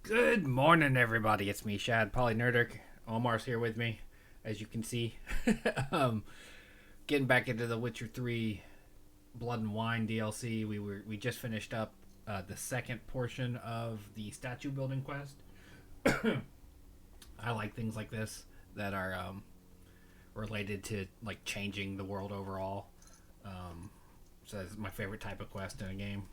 Good morning, everybody. It's me, Shad, Polynerdic. Omar's here with me, as you can see. um, Getting back into the Witcher 3 Blood and Wine DLC. We just finished up the second portion of the statue building quest. I like things like this that are related to like changing the world overall. So it's my favorite type of quest in a game.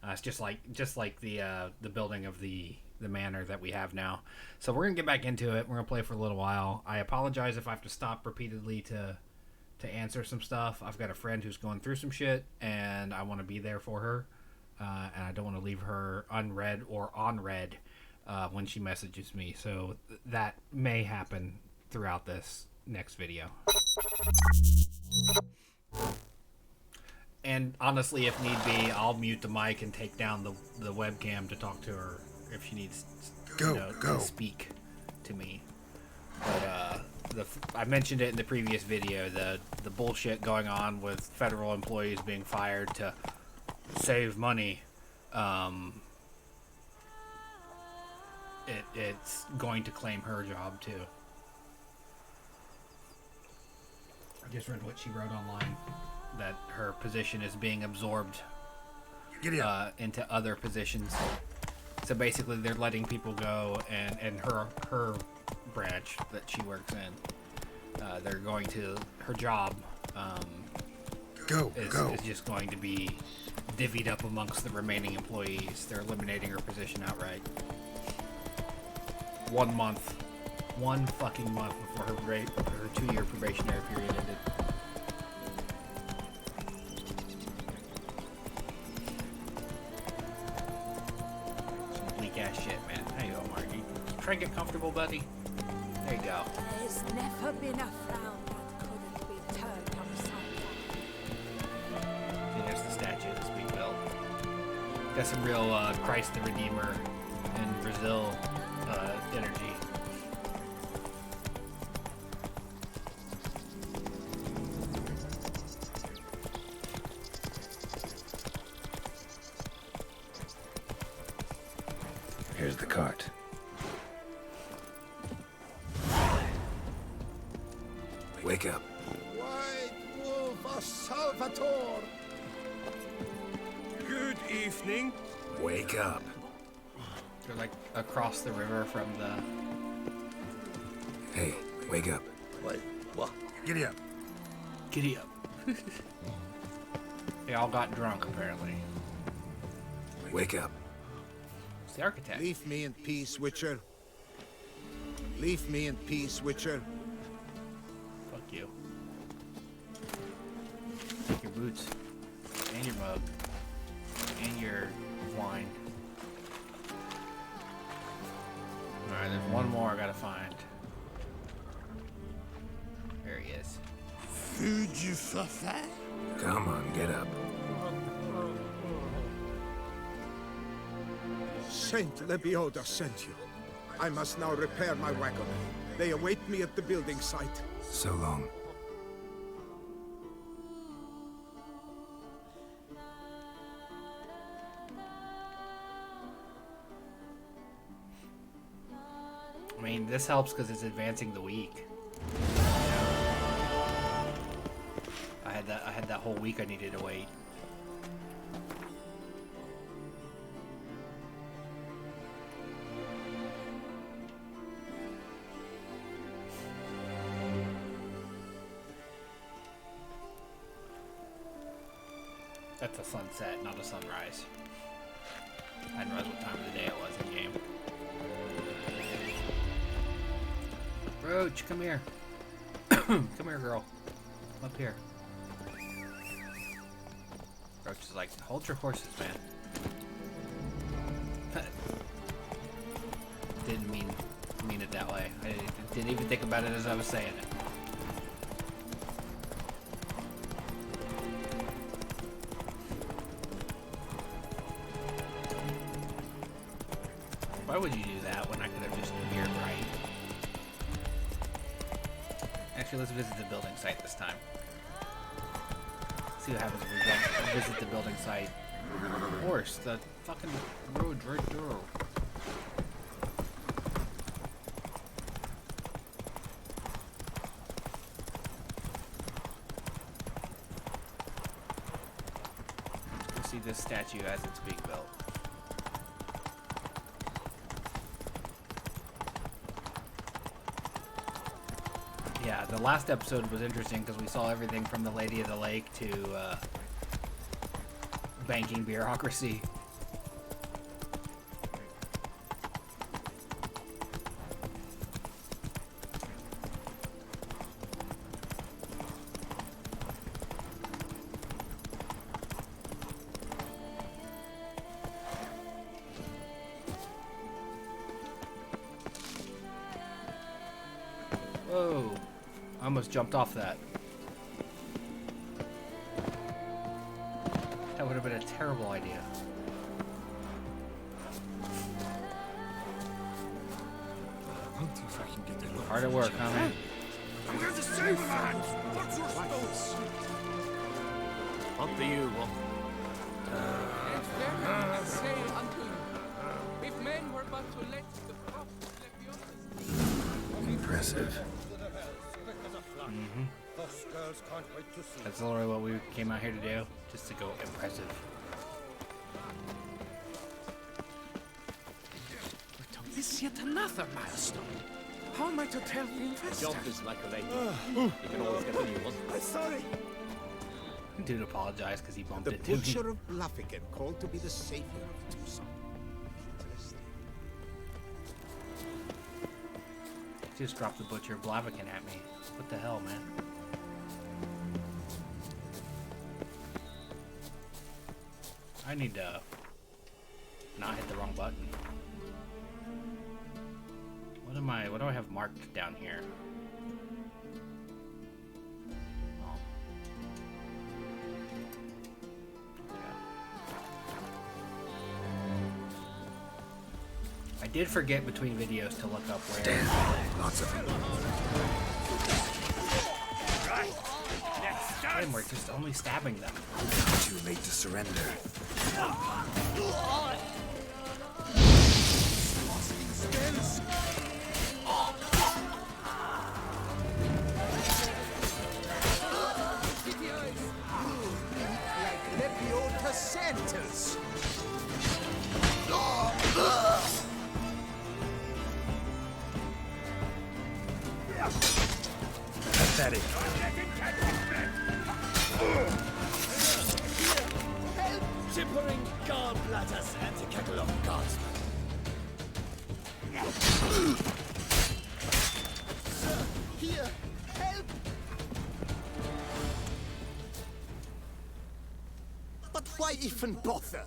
It's just like the building of the manor that we have now. So we're gonna get back into it. We're gonna play for a little while. I apologize if I have to stop repeatedly to answer some stuff. I've got a friend who's going through some shit, and I want to be there for her, and I don't want to leave her unread or on read when she messages me. So that may happen throughout this next video. And honestly, if need be, I'll mute the mic and take down the webcam to talk to her if she needs to speak to me. But I mentioned it in the previous video, the bullshit going on with federal employees being fired to save money. It's going to claim her job too. I just read what she wrote online, that her position is being absorbed into other positions. So basically they're letting people go, and her branch that she works in, they're going to, her job is just going to be divvied up amongst the remaining employees. They're eliminating her position outright. 1 fucking month before her 2-year probationary period ended. Ass shit, man. There you go, Margie. Try to get comfortable, buddy. There you go. There's never been a frown that couldn't be turned upside down. See, there's the statue that's being built. Got some real Christ the Redeemer in Brazil energy. Here's the cart. Wake up. White Wolf of Salvatore! Good evening. Wake up. They're like across the river from the... Hey, wake up. What? Giddy up. Giddy up. They all got drunk, apparently. Wake up. It's the architect. Leave me in peace, Witcher. Leave me in peace, Witcher. Fuck you. Take your boots. And your mug. And your wine. Alright, there's one more I gotta find. There he is. Food you for that? Come on, get up. Saint Lebioda sent you. I must now repair my wagon. They await me at the building site. So long. I mean, this helps because it's advancing the week. I had that whole week I needed to wait. That's a sunset, not a sunrise. I didn't realize what time of the day it was in game. Roach, come here. Come here, girl. Up here. Roach is like, hold your horses, man. Didn't mean it that way. I didn't even think about it as I was saying it. Why would you do that when I could have just mirrored right? Actually, let's visit the building site this time. See what happens if we visit the building site. Horse, the fucking road right there. this statue as it's being built. Yeah, the last episode was interesting because we saw everything from the Lady of the Lake to banking bureaucracy. Whoa, I almost jumped off that. That would have been a terrible idea. Hard at work, huh, man? I'm going to save a man! What's your stones? Up to you, Wolf. And verily I say unto you, if men were but to let the prophets let the others. Impressive. That's literally what we came out here to do, just to go impressive. This is yet another milestone. How am I to tell the investor? Job is like a lady. You can always get a new one. I'm sorry. Dude apologized because he bumped The into me. butcher of Bluffigan, called to be the savior of Tucson. Just dropped the butcher of Blaviken at me. What the hell, man? I need to not hit the wrong button. What do I have marked down here? Oh. Yeah. I did forget between videos to look up where. Damn, lots of them. And we're just only stabbing them. Too late to surrender. Lepiota Santos. Pathetic. Tippering gallbladders and the kettle of gods. Here, help! But why even bother?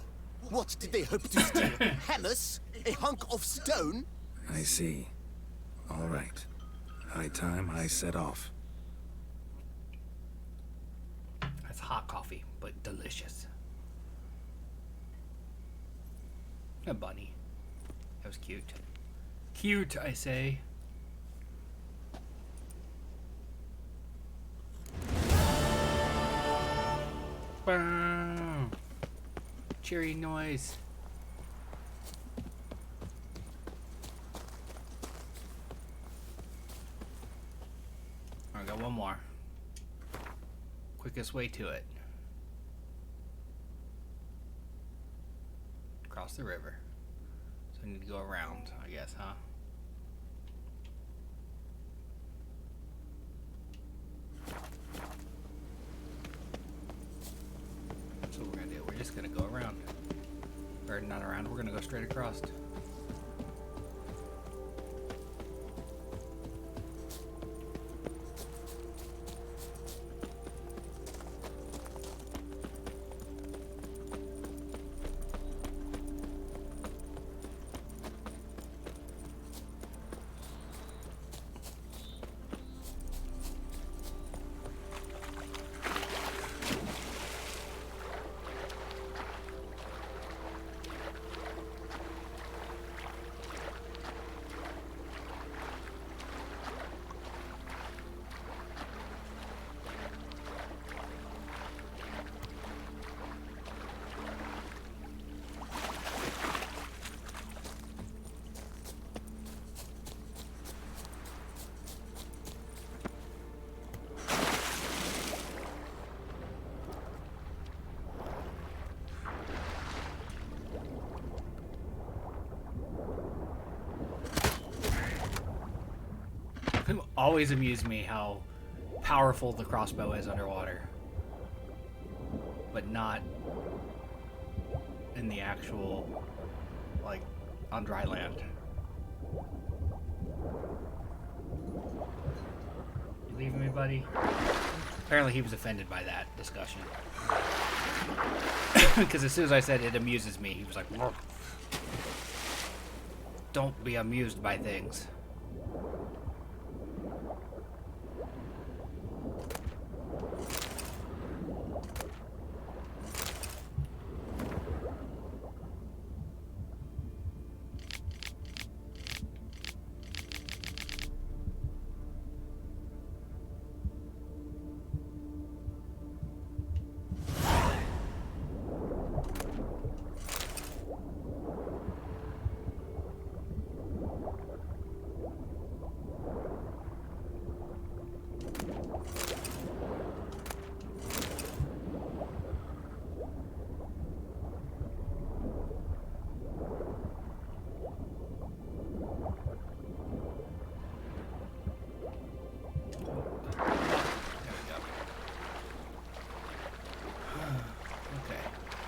What did they hope to steal? Hammers? A hunk of stone? I see. All right. High time I set off. That's hot coffee, but delicious. A bunny. That was cute. Cute, I say. Boom. Cheery noise. I got one more. Quickest way to it. Across the river. So I need to go around, I guess, huh? That's what we're gonna do. We're just gonna go around. Or not around, we're gonna go straight across. always amused me how powerful the crossbow is underwater, but not in the actual, like, on dry land. You leaving me, buddy? Apparently he was offended by that discussion. Because as soon as I said it amuses me, he was like, "Whoa. Don't be amused by things."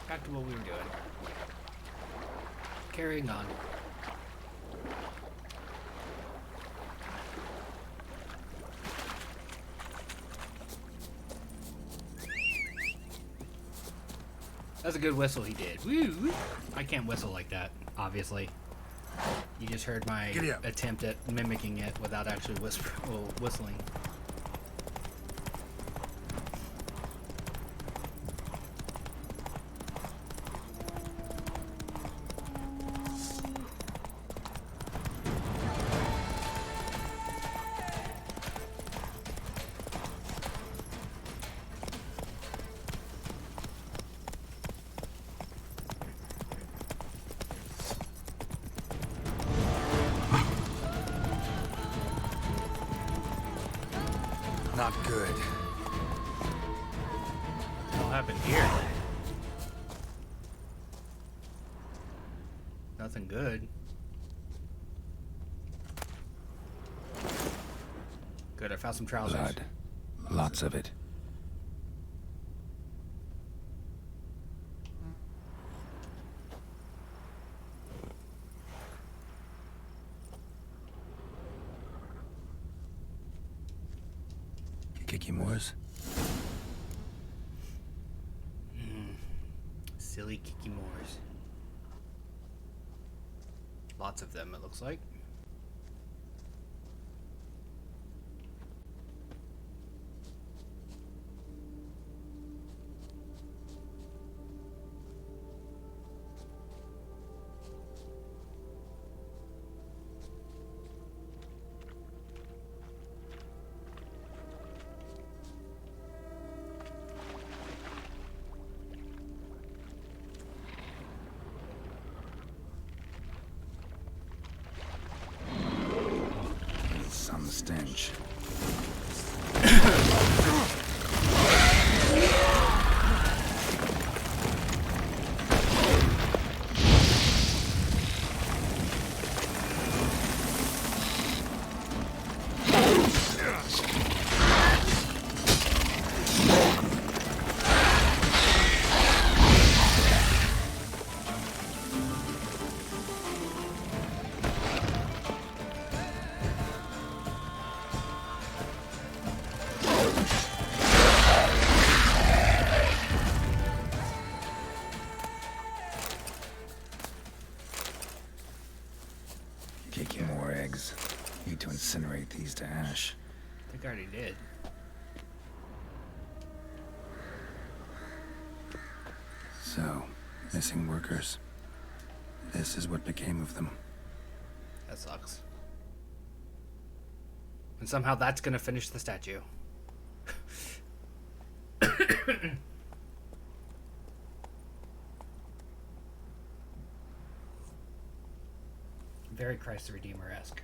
Back to what we were doing. Carrying on. That's a good whistle he did. Woo! I can't whistle like that, obviously. You just heard my attempt at mimicking it without actually whistling. Not good. What happened here? Nothing good. Good, I found some trousers. Blood. Lots of it. Kikimores? Silly Kikimores. Lots of them, it looks like. Some stench. Kikimore eggs. Need to incinerate these to ash. I think I already did. So, missing workers. This is what became of them. That sucks. And somehow that's gonna finish the statue. Very Christ the Redeemer-esque.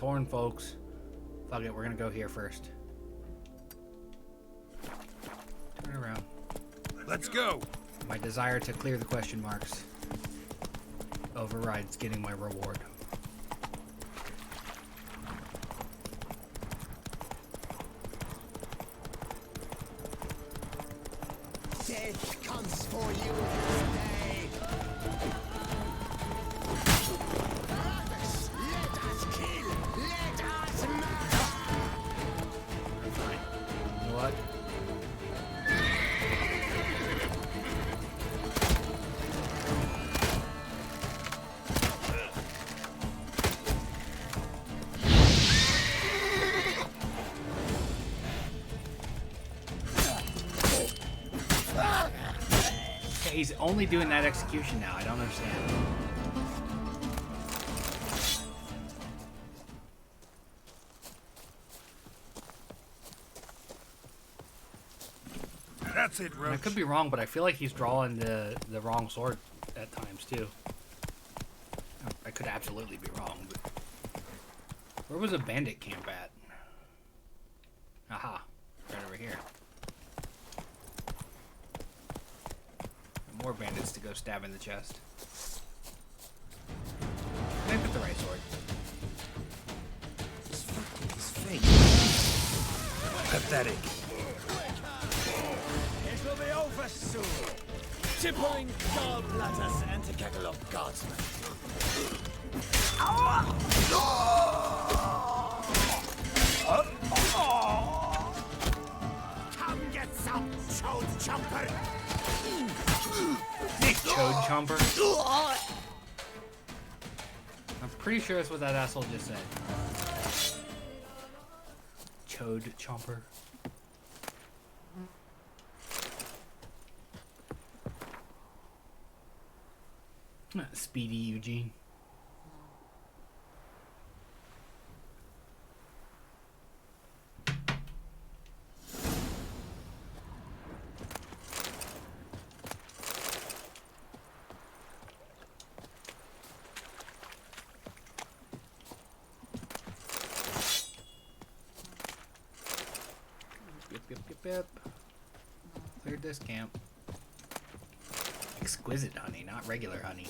torn, folks. Fuck it, we're gonna go here first. Turn around. Let's go. My desire to clear the question marks overrides getting my reward. Death comes for you this day. Brothers, let us kill. Let us murder. Fine. You know what? He's only doing that execution now. I don't understand. That's it, I Roach. could be wrong, but I feel like he's drawing the wrong sword at times too. I could absolutely be wrong, but where was a bandit camp at? Aha, right over here. More bandits to go stab in the chest. I picked the right sword. His face. Pathetic. It will be over soon. Tippering gallbladders and a cackle of guardsmen. Come get some, chode chomper. Chode Chomper. I'm pretty sure that's what that asshole just said. Chode Chomper. Speedy Eugene. Yep. Cleared this camp. Exquisite honey, not regular honey.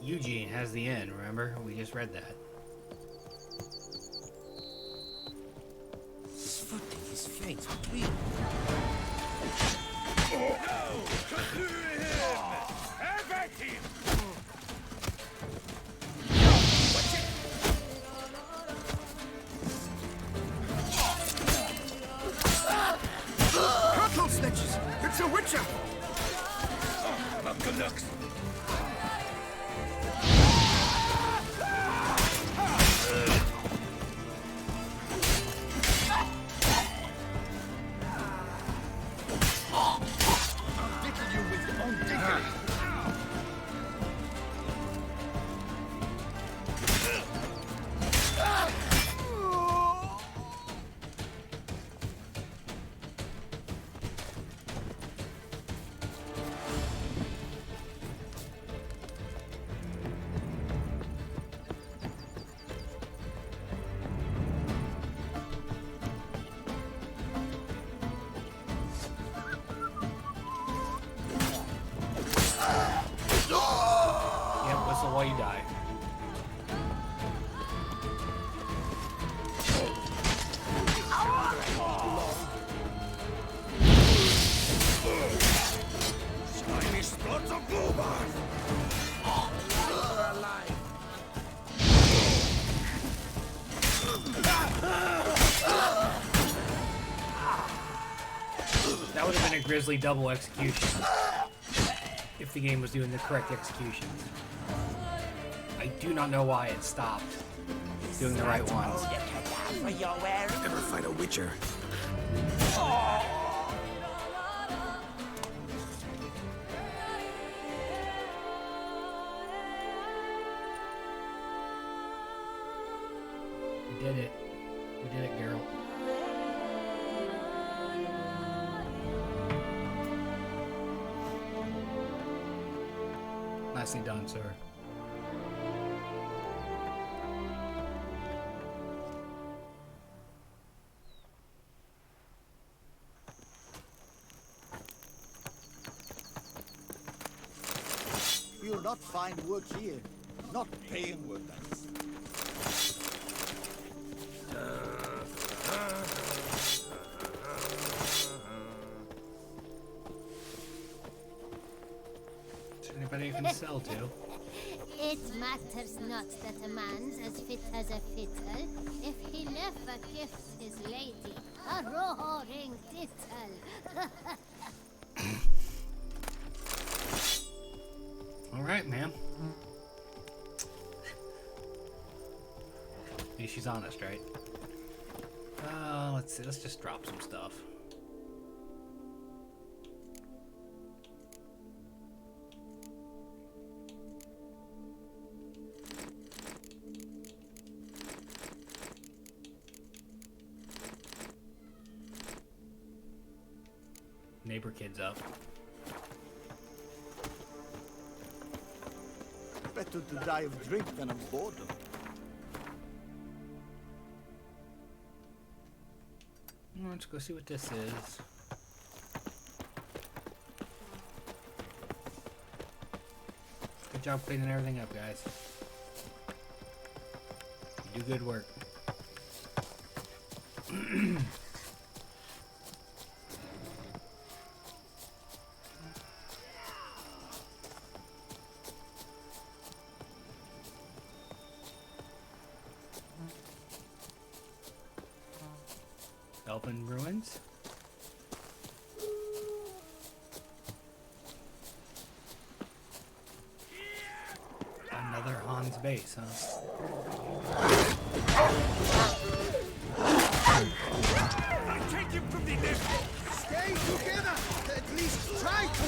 Eugene has the end, remember? We just read that. His foot in his face, please. Cattle snitches! It's a witcher! Yep, whistle while you die. Shiny spots of bluebird. That would have been a grisly double execution if the game was doing the correct execution. I do not know why it stopped doing the right ones. Ever fight a witcher? We did it. We did it, Geralt. Nicely done, sir. You'll not find work here. Not paying workers. Is there anybody you can sell to? It matters not that a man's as fit as a fiddle if he never gifts his lady a roaring tittle. All right, man. Yeah, she's honest, right? Let's see. Let's just drop some stuff. Neighbor kid's up. Better to die of drink than of boredom. Let's go see what this is. Good job cleaning everything up, guys. You do good work. Elven ruins. Another Han's base, huh? I take him from the left. Stay together! At least try to!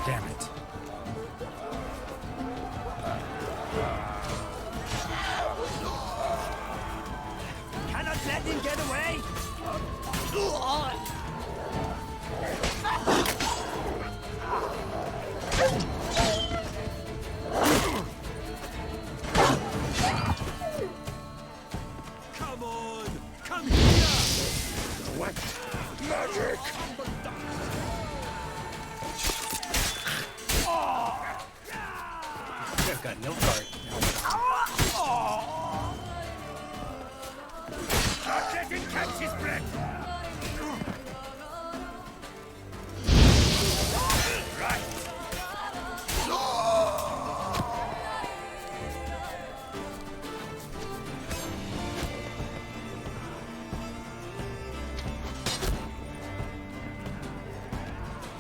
Damn it. Cannot let him get away. Come on, come here. What? Magic! I've got no card. Let him catch his breath. Right.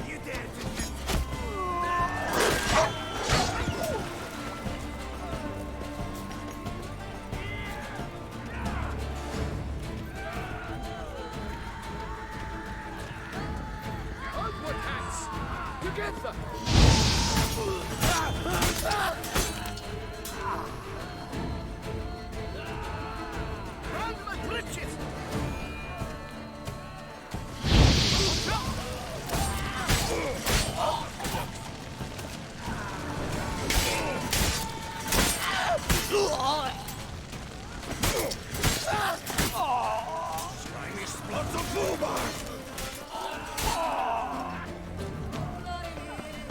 You dare to Onward, hands! Together! Run my britches! slimy splots of boomers.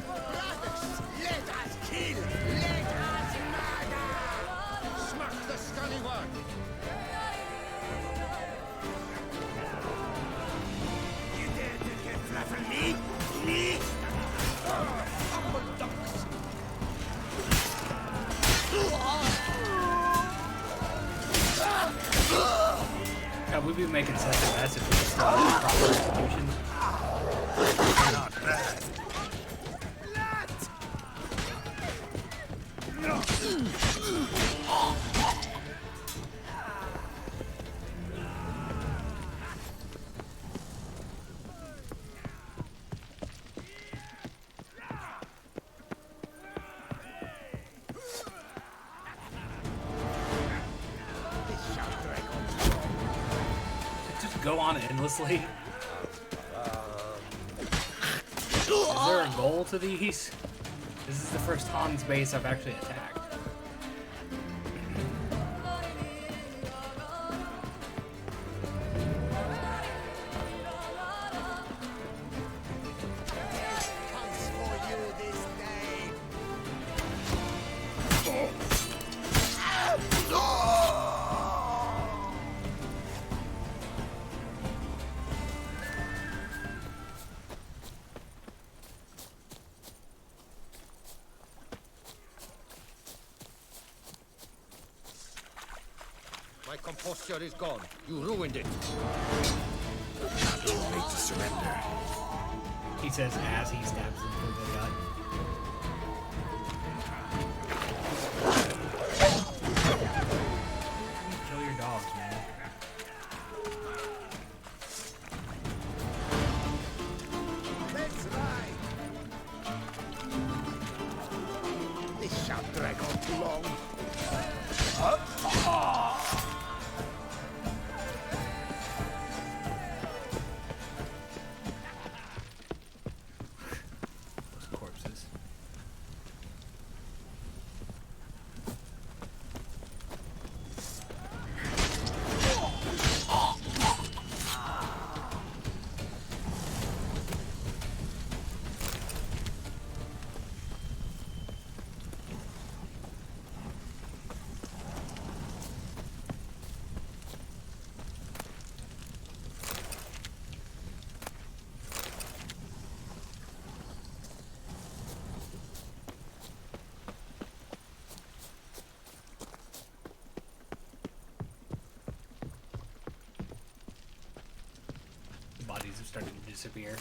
Brothers, let us kill! Let us murder! Smack the scummy one! You dare to get flat on me? Me? Humble ducks. God, we'd be making such a mess if we could stop the proper executions. Not bad. Just go on endlessly. Is there a goal to these? This is the first Hans base I've actually attacked. Comes for you this day. My composture is gone. You ruined it. Ready to surrender. He says as he stabs him through the gut. Kill your dogs, man. Let's ride. This shan't drag on too long. Those corpses. Bodies are starting to disappear.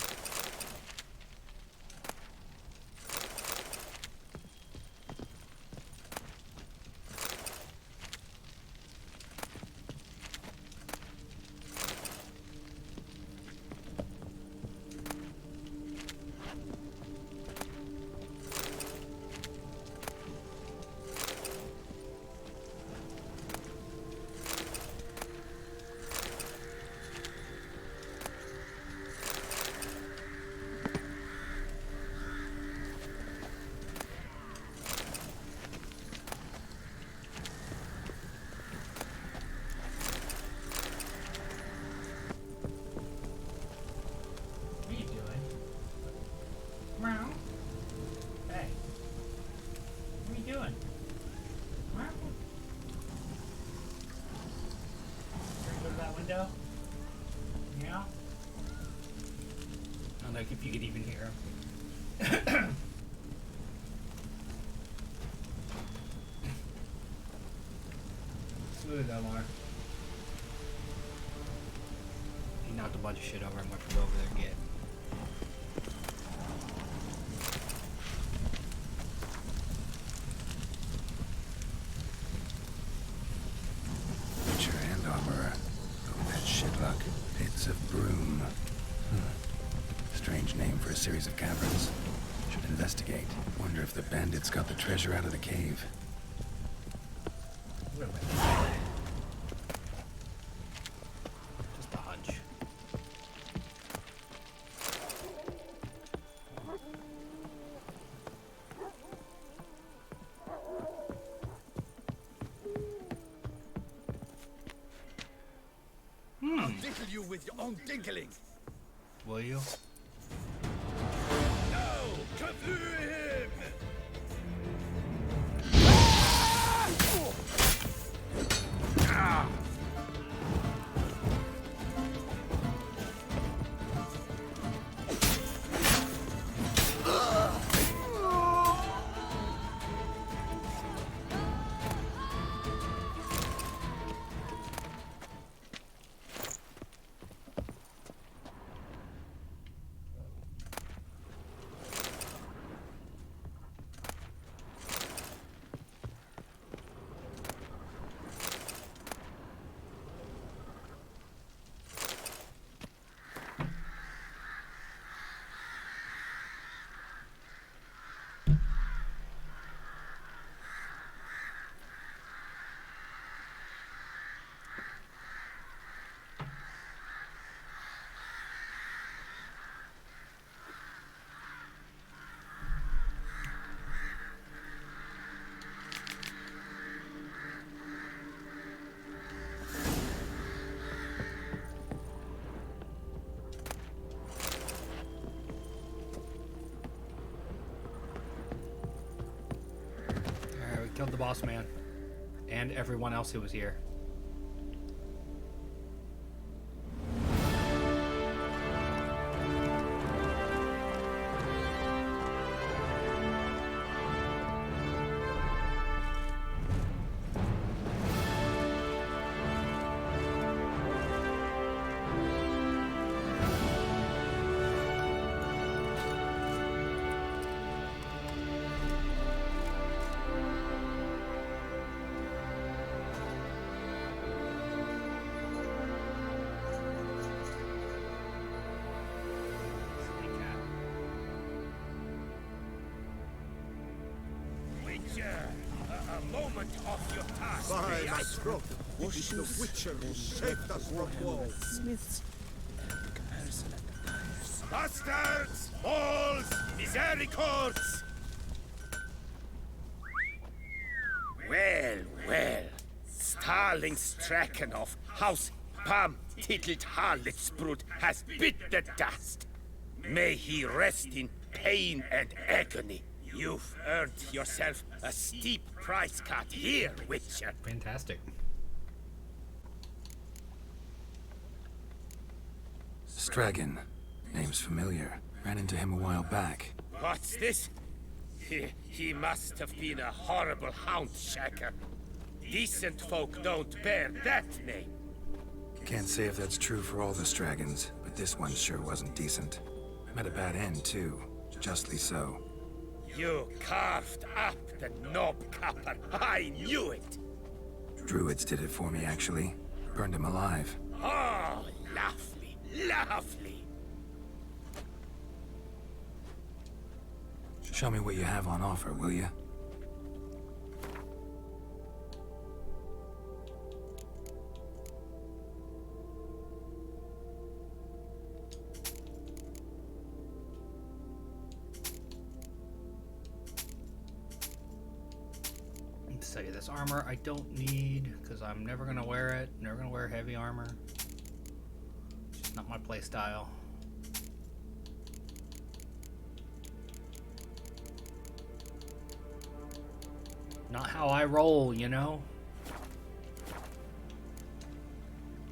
What are you doing? Meow. Hey. What are you doing? Meow. Can we go to that window? Meow. I don't know if you could even hear him. Smooth, Omar. He knocked a bunch of shit over and went to go over there and get. Butcher and armorer. Oh, that shitluck. Pits of Broom. Strange name for a series of caverns. Should investigate. Wonder if the bandits got the treasure out of the cave. What am I? Just a hunch. I'll tickle you with your own tinkling. Will you? No! Kaflu him! killed the boss man. And everyone else who was here. A moment off your task. By my throat, it is the Witcher who saved us from war. Smith's Bastards! Balls! Misericords! Well, well. Starling Strakenhoff, House Pam Tittled Harlotsbrud has bit the dust. May he rest in pain and agony. You've earned yourself a steep price cut here, Witcher. Fantastic. Stragon. Name's familiar. Ran into him a while back. What's this? He must have been a horrible hound shaker. Decent folk don't bear that name. Can't say if that's true for all the Stragons, but this one sure wasn't decent. Met a bad end, too. Justly so. You carved up the knob-capper. I knew it. Druids did it for me, actually. Burned him alive. Oh, lovely, lovely. Show me what you have on offer, will you? Tell you this armor I don't need because I'm never gonna wear it. Never gonna wear heavy armor. It's just not my play style. Not how I roll, you know?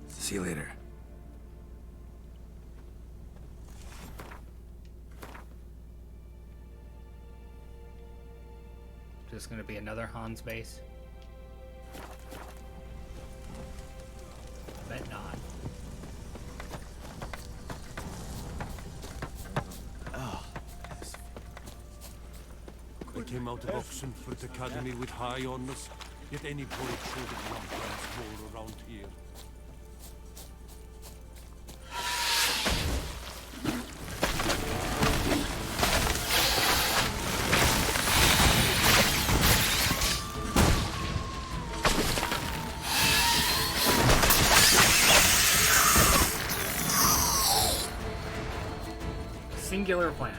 See you later. Just gonna be another Hans base. Bet not. I came out of Oxenford Academy with high honors, yet any boy should have lump more around here. Singular plan.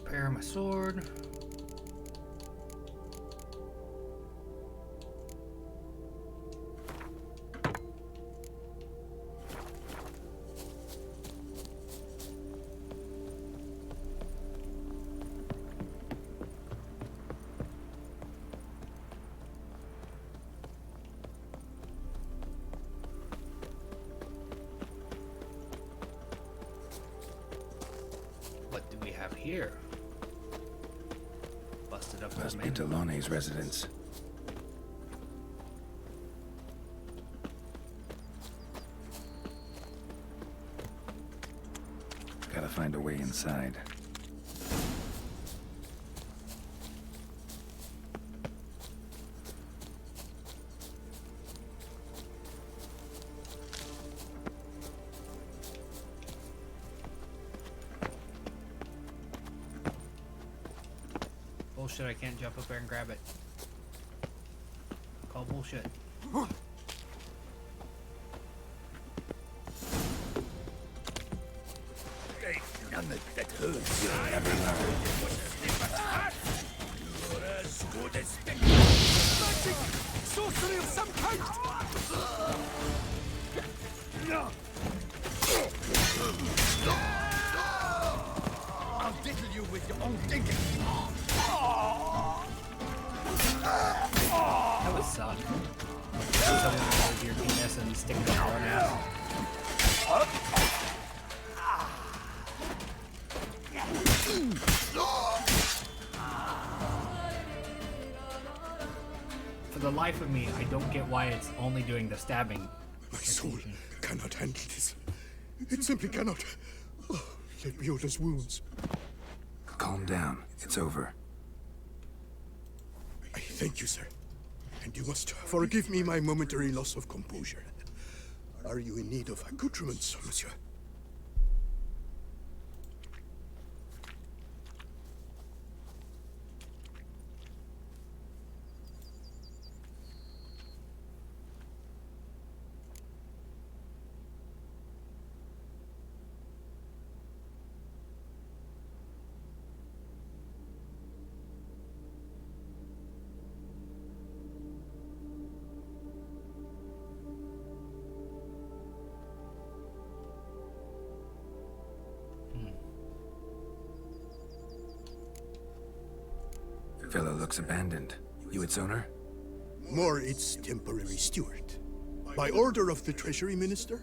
Repair my sword. here? Busted up Must the be man. Delonne's residence. Gotta find a way inside. Bullshit, I can't jump up there and grab it. Call bullshit. None that hurts you. Never learn. You're as good as Magic! Sorcery of some kind! I'll diddle you with your own thinking. That would suck. Someone with your penis and stick it up your ass. For the life of me, I don't get why it's only doing the stabbing. My soul cannot handle this. It simply cannot. Oh, Lebioda's wounds. Calm down. It's over. I thank you, sir. And you must forgive me my momentary loss of composure. Are you in need of accoutrements, monsieur? Fellow looks abandoned. You its owner? More its temporary steward. By order of the Treasury Minister,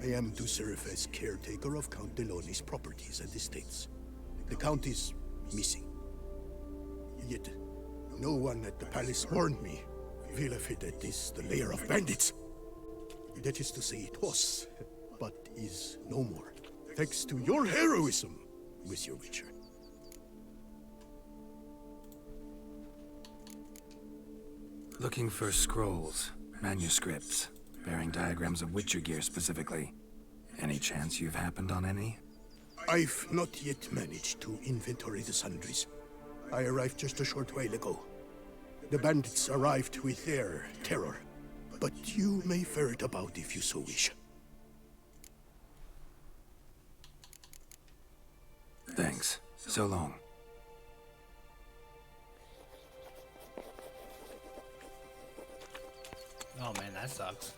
I am to serve as caretaker of Count Delonne's properties and estates. The Count is missing. Yet, no one at the palace warned me. Villafedet is the lair of bandits. That is to say, it was, but is no more. Thanks to your heroism, Monsieur Witcher. Looking for scrolls, manuscripts, bearing diagrams of Witcher gear specifically. Any chance you've happened on any? I've not yet managed to inventory the sundries. I arrived just a short while ago. The bandits arrived with their terror, but you may ferret about if you so wish. Thanks. So long. Oh man, that sucks.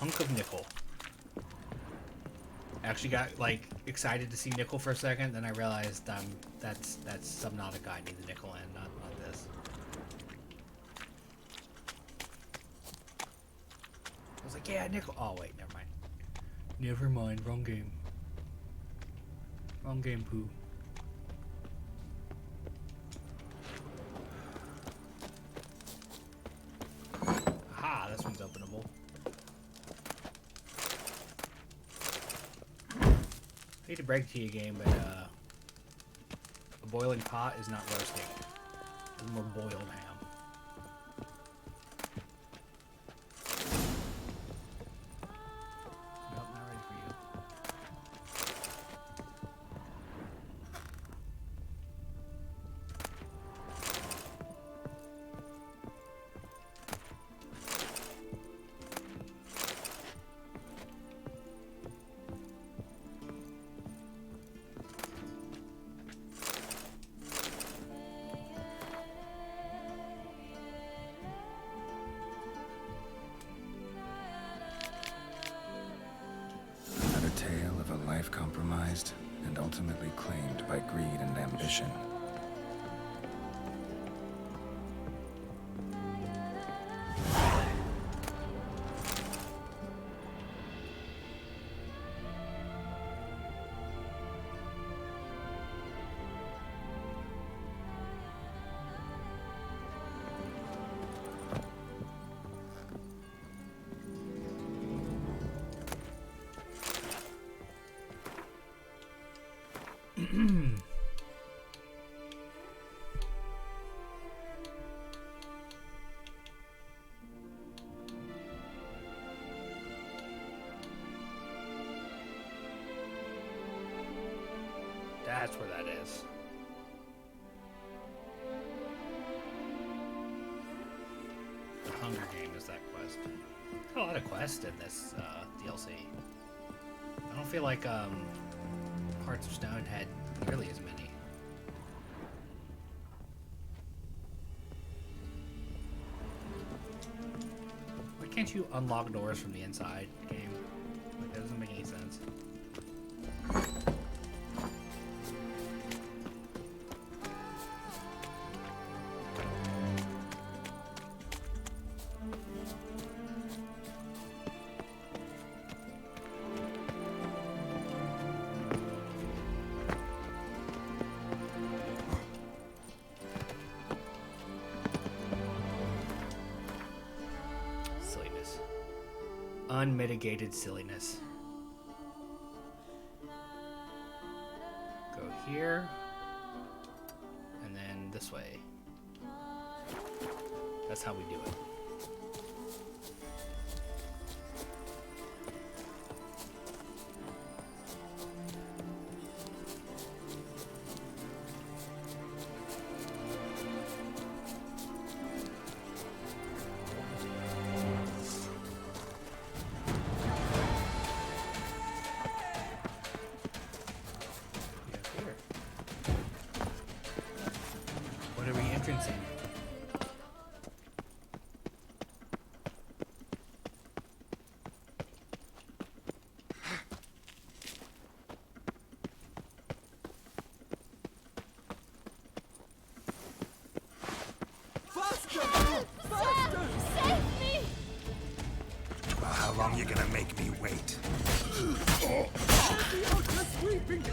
Hunk of nickel. Actually got like excited to see nickel for a second, then I realized that's Subnautica I need the nickel in, not this. I was like, yeah, nickel. Oh wait, never mind. Never mind, wrong game. Wrong game, poo. Aha, this one's openable. I hate to break it to you, game, but a boiling pot is not roasting. It's more boiled ham. Nope, not ready for you. Another tale of a life compromised and ultimately claimed by greed and ambition. That's where that is. The Hunger Game is that quest. Got a lot of quests in this DLC. I don't feel like Hearts of Stone had nearly as many. Why can't you unlock doors from the inside, game? Like, that doesn't make any sense. Unmitigated silliness. Go here, and then this way. That's how we do it. What are we entrancing? Save me! Well, how long you gonna make me wait? Help, sir! Save me!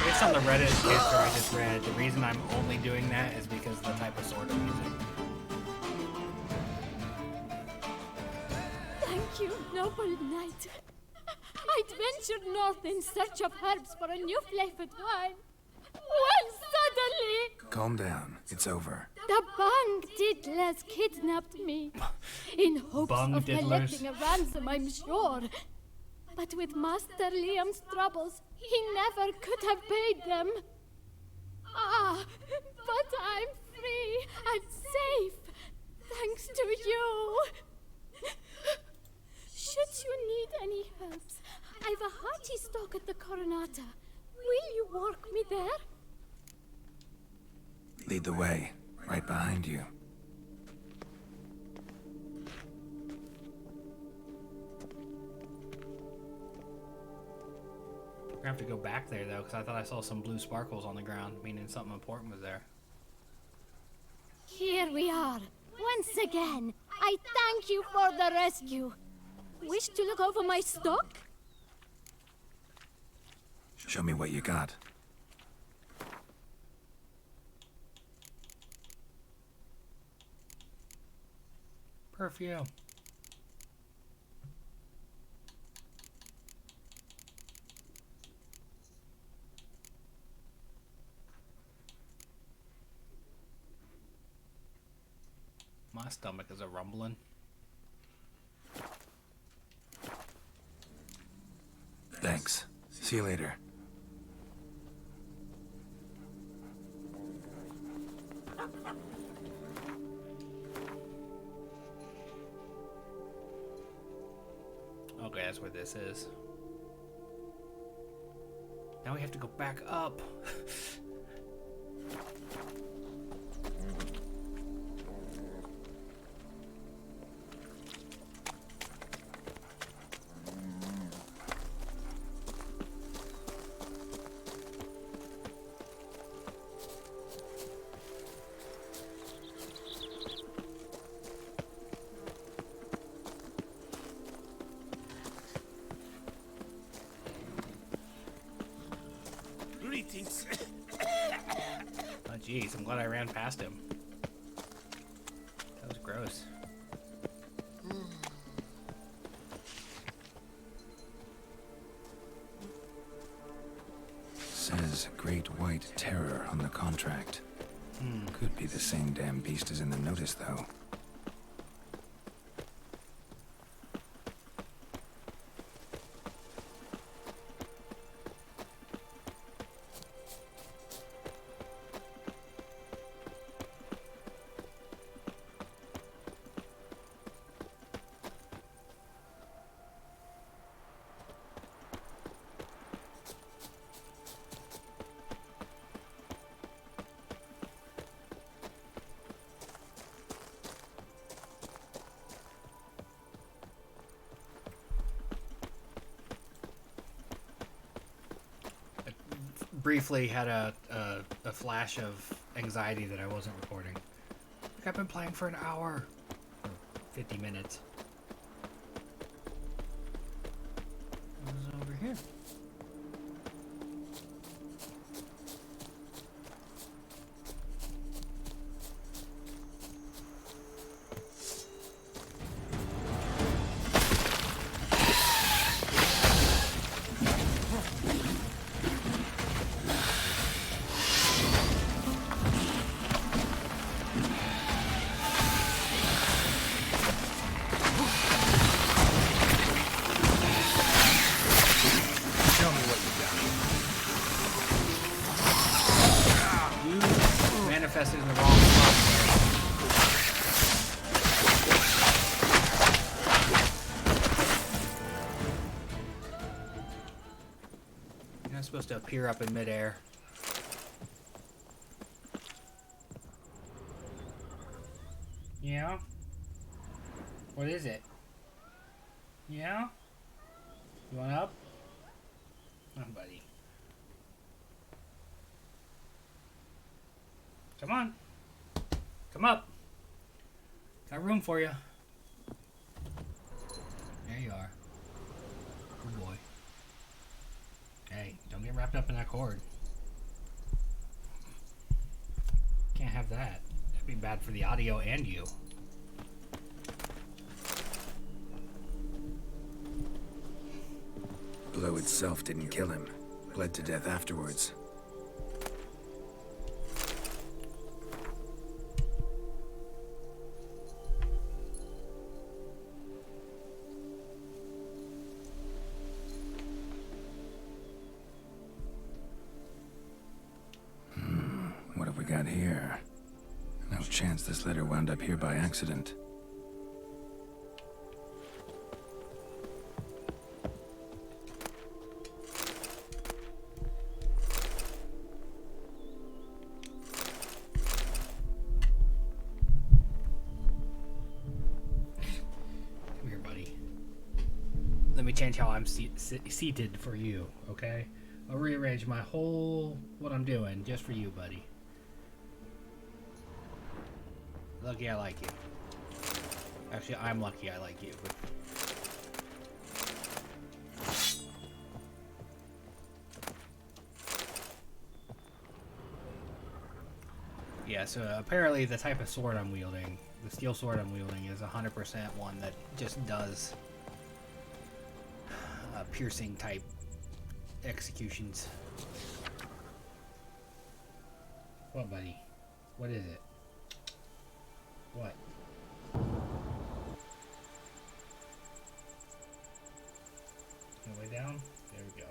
Based on the Reddit history I just read, the reason I'm only doing that is because of the type of sword I'm using. Thank you, noble knight. I'd ventured north in search of herbs for a new flavored wine. When suddenly, Calm down. It's over. the Bang Diddlers kidnapped me. In hopes Bang of Diddlers? collecting a ransom, I'm sure. But with Master Liam's troubles, he never could have paid them. Ah, but I'm free and safe, thanks to you. Should you need any herbs, I've a hearty stock at the Coronata. Will you walk me there? Lead the way. Right behind you. We're gonna have to go back there though, because I thought I saw some blue sparkles on the ground, meaning something important was there. Here we are. Once again, I I thank you for the rescue. Wish to look over my stock? Show me what you got. Perfume. My stomach is a rumbling. Thanks. See you later. Okay, that's where this is. Now we have to go back up. Greetings. Oh jeez, I'm glad I ran past him. That was gross. Says Great White Terror on the contract. Could be the same damn beast as in the notice, though. Briefly had a flash of anxiety that I wasn't recording. Like I've been playing for an hour. Or 50 minutes. What is over here? Manifested in the wrong spot there. You're not supposed to appear up in midair. Yeah? What is it? Yeah? You want up? Oh, buddy. Come on. Come up. Got room for you. There you are. Good boy. Hey, don't get wrapped up in that cord. Can't have that. That'd be bad for the audio and you. Blow itself didn't kill him. Bled to death afterwards. What have we got here? No chance this letter wound up here by accident. Come here, buddy. Let me change how I'm seated for you, okay? I'll rearrange my whole what I'm doing just for you, buddy. Lucky I like you. Actually, I'm lucky I like you. But... yeah, so apparently the type of sword I'm wielding, the steel sword I'm wielding, is 100% one that just does piercing type executions. What, buddy? What is it? What? Way down? There we go.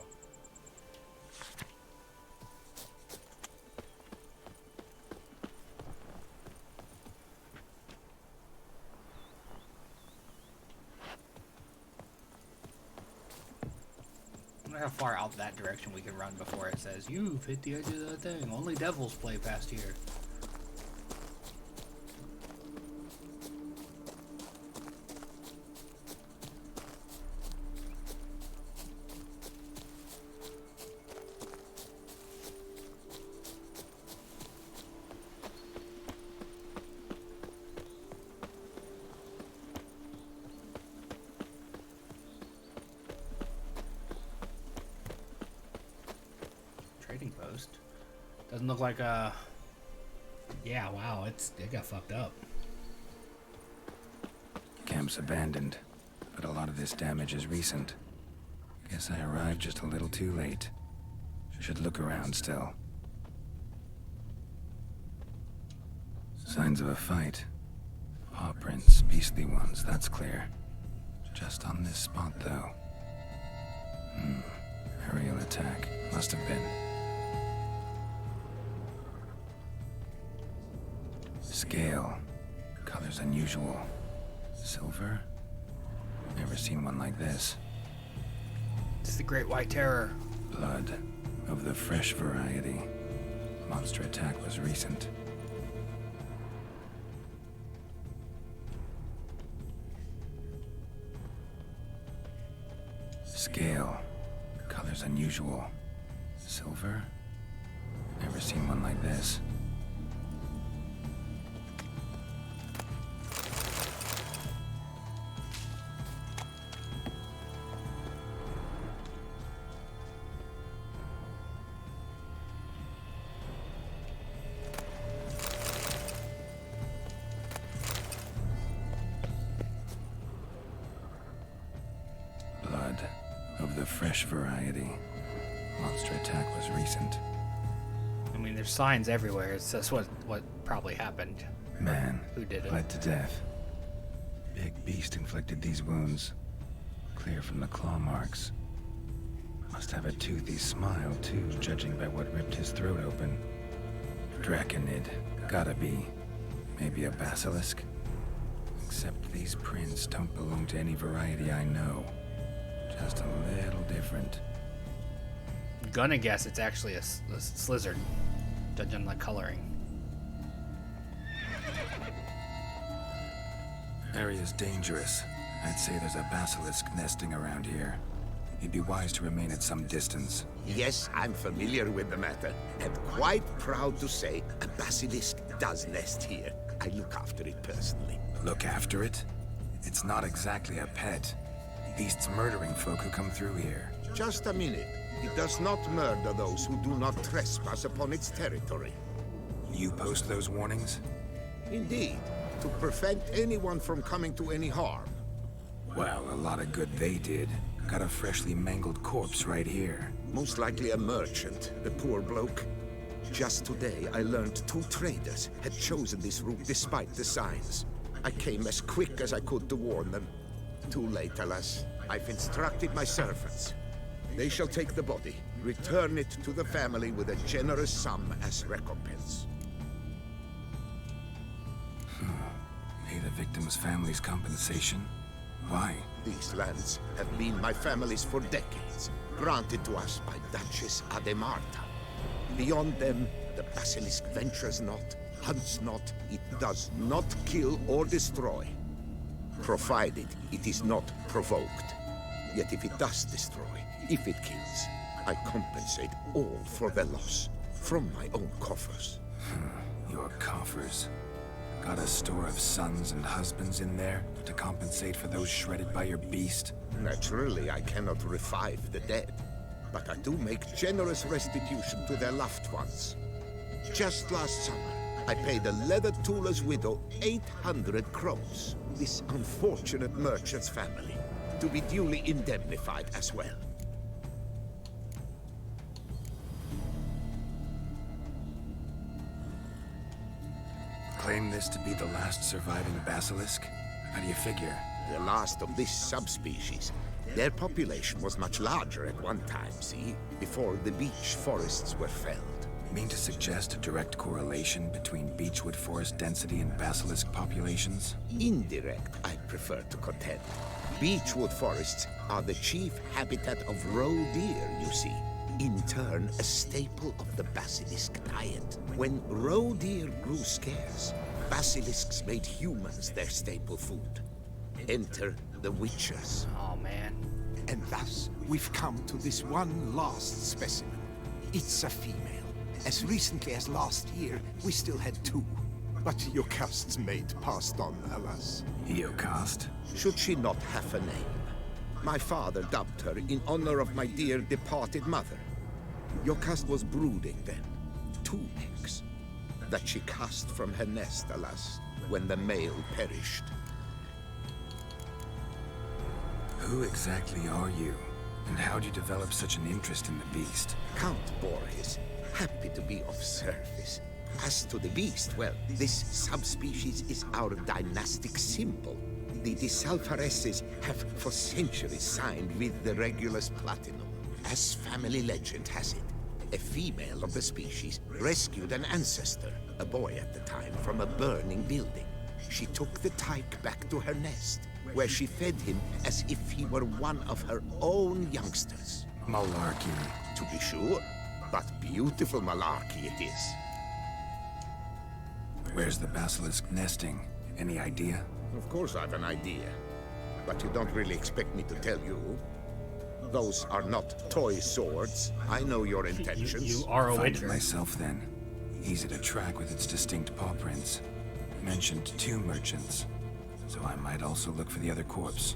I wonder how far out that direction we can run before it says, "You've hit the edge of the thing. Only devils play past here." Trading post. Doesn't look like a... yeah, wow, it got fucked up. Camp's abandoned, but a lot of this damage is recent. Guess I arrived just a little too late. Should look around still. Signs of a fight. Paw prints, beastly ones, that's clear. Just on this spot, though. Aerial attack. Must have been. Scale. Colors unusual. Silver? Never seen one like this. It's the Great White Terror. Blood. Of the fresh variety. Monster attack was recent. Scale. Colors unusual. Silver? Never seen one like this. Blood. Of the fresh variety. Monster attack was recent. I mean, there's signs everywhere. It's just what probably happened. Man. Who did it? Bled to death. Big beast inflicted these wounds. Clear from the claw marks. Must have a toothy smile, too, judging by what ripped his throat open. Draconid. Gotta be. Maybe a basilisk? Except these prints don't belong to any variety I know. Just a little different. Gonna guess it's actually a slizzard, judging the coloring. Area's dangerous. I'd say there's a basilisk nesting around here. It'd be wise to remain at some distance. Yes, I'm familiar with the matter, and quite proud to say a basilisk does nest here. I look after it personally. Look after it? It's not exactly a pet. Beasts murdering folk who come through here. Just a minute. It does not murder those who do not trespass upon its territory. You post those warnings? Indeed, to prevent anyone from coming to any harm. Well, a lot of good they did. Got a freshly mangled corpse right here. Most likely a merchant, the poor bloke. Just today, I learned 2 traders had chosen this route despite the signs. I came as quick as I could to warn them. Too late, alas. I've instructed my servants. They shall take the body, return it to the family with a generous sum as recompense. Pay the victim's family's compensation? Why? These lands have been my family's for decades, granted to us by Duchess Ademarta. Beyond them, the basilisk ventures not, hunts not, it does not kill or destroy, provided it is not provoked. Yet if it does destroy, if it kills, I compensate all for the loss, from my own coffers. Your coffers. Got a store of sons and husbands in there to compensate for those shredded by your beast? Naturally, I cannot revive the dead, but I do make generous restitution to their loved ones. Just last summer, I paid a leather tooler's widow 800 crowns, this unfortunate merchant's family, to be duly indemnified as well. Claim this to be the last surviving basilisk? How do you figure? The last of this subspecies. Their population was much larger at one time, see? Before the beech forests were felled. Mean to suggest a direct correlation between beechwood forest density and basilisk populations? Indirect, I prefer to contend. Beechwood forests are the chief habitat of roe deer, you see. In turn, a staple of the basilisk diet. When roe deer grew scarce, basilisks made humans their staple food. Enter the witchers. Oh, man. And thus, we've come to this one last specimen. It's a female. As recently as last year, we still had 2. But Jocast's mate passed on, alas. Jocast? Should she not have a name? My father dubbed her in honor of my dear departed mother. Jocast was brooding then. 2 eggs. That she cast from her nest, alas, when the male perished. Who exactly are you? And how'd you develop such an interest in the beast? Count Borges. Happy to be of service. As to the beast, well, this subspecies is our dynastic symbol. The Disalfareses have for centuries signed with the Regulus Platinum. As family legend has it, a female of the species rescued an ancestor, a boy at the time, from a burning building. She took the tyke back to her nest, where she fed him as if he were one of her own youngsters. Malarkey. To be sure, but beautiful malarkey it is. Where's the basilisk nesting? Any idea? Of course I've an idea, but you don't really expect me to tell you. Those are not toy swords. I know your intentions. You are a Find witcher. it myself then. Easy to track with its distinct paw prints. Mentioned 2 merchants, so I might also look for the other corpse.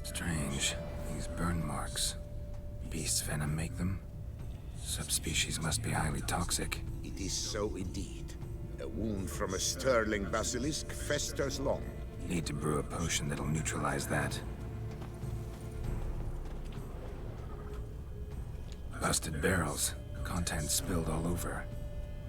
Strange. These burn marks. Beast's venom make them? Subspecies must be highly toxic. It is so indeed. A wound from a sterling basilisk festers long. Need to brew a potion that'll neutralize that. Busted barrels. Contents spilled all over.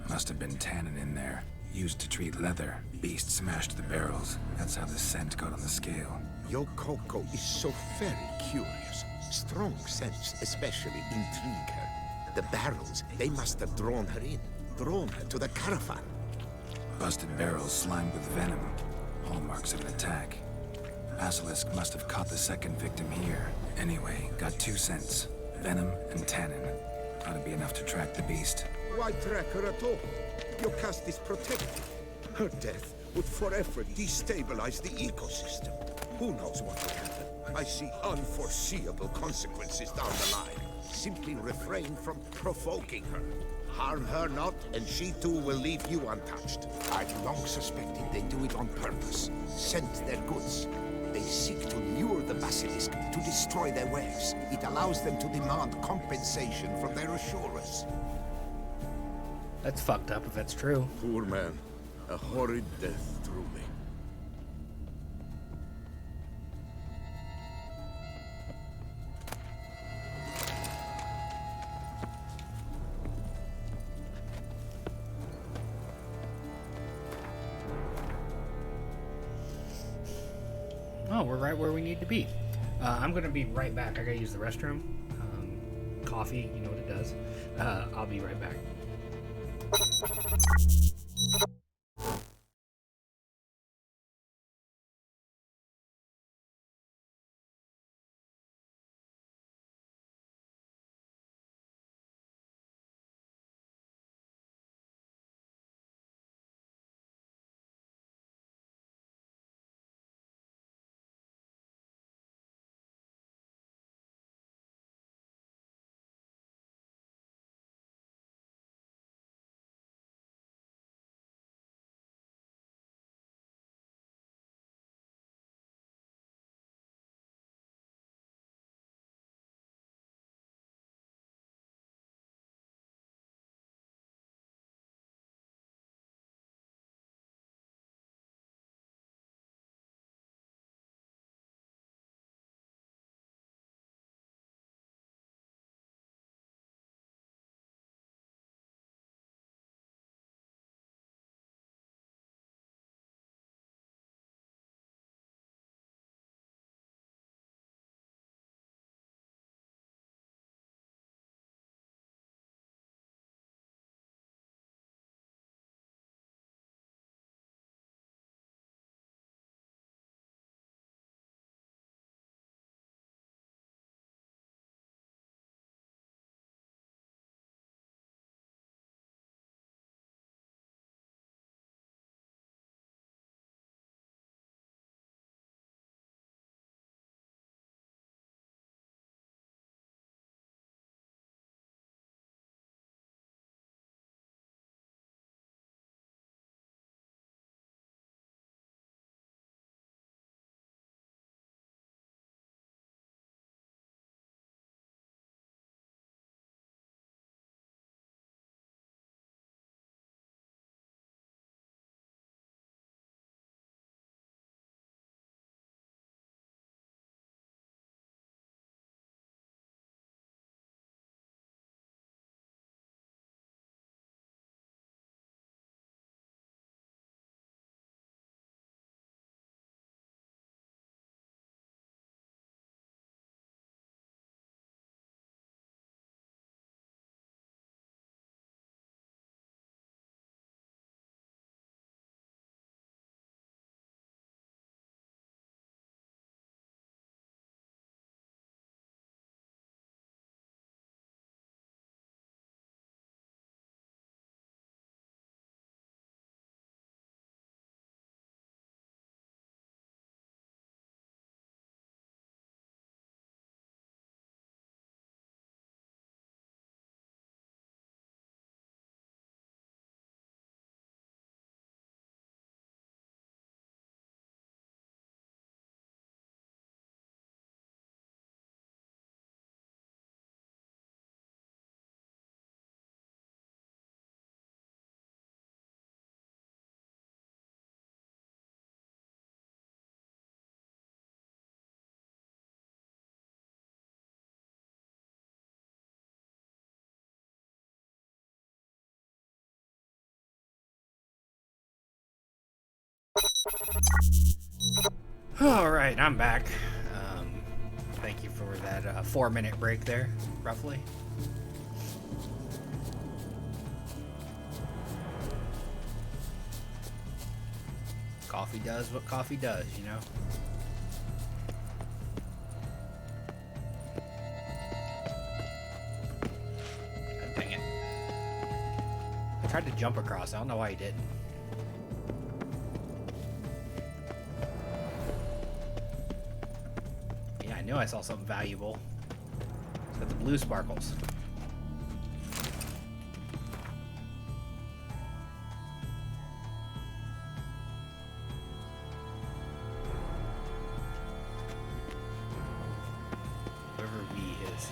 Must have been tannin in there. Used to treat leather. Beast smashed the barrels. That's how the scent got on the scale. Your Coco is so very curious. Strong scents especially intrigue her. The barrels, they must have drawn her in. Drawn her to the caravan. Busted barrels slimed with venom. Hallmarks of an attack. Basilisk must have caught the second victim here. Anyway, got 2 scents. Venom and tannin. Ought to be enough to track the beast. Why track her at all? Your caste is protected. Her death would forever destabilize the ecosystem. Who knows what will happen? I see unforeseeable consequences down the line. Simply refrain from provoking her. Harm her not, and she too will leave you untouched. I've long suspected they do it on purpose. Scent their goods. They seek to lure the basilisk to destroy their wares. It allows them to demand compensation from their assurers. That's fucked up if that's true. Poor man. A horrid death, truly. Oh, we're right where we need to be. I'm gonna be right back. I gotta use the restroom. Coffee, you know what it does. I'll be right back. Alright, I'm back. Thank you for that 4-minute break there, roughly. Coffee does what coffee does, you know? God dang it. I tried to jump across. I don't know why he didn't. Yeah, I knew I saw something valuable. It's got the blue sparkles. Whoever V is.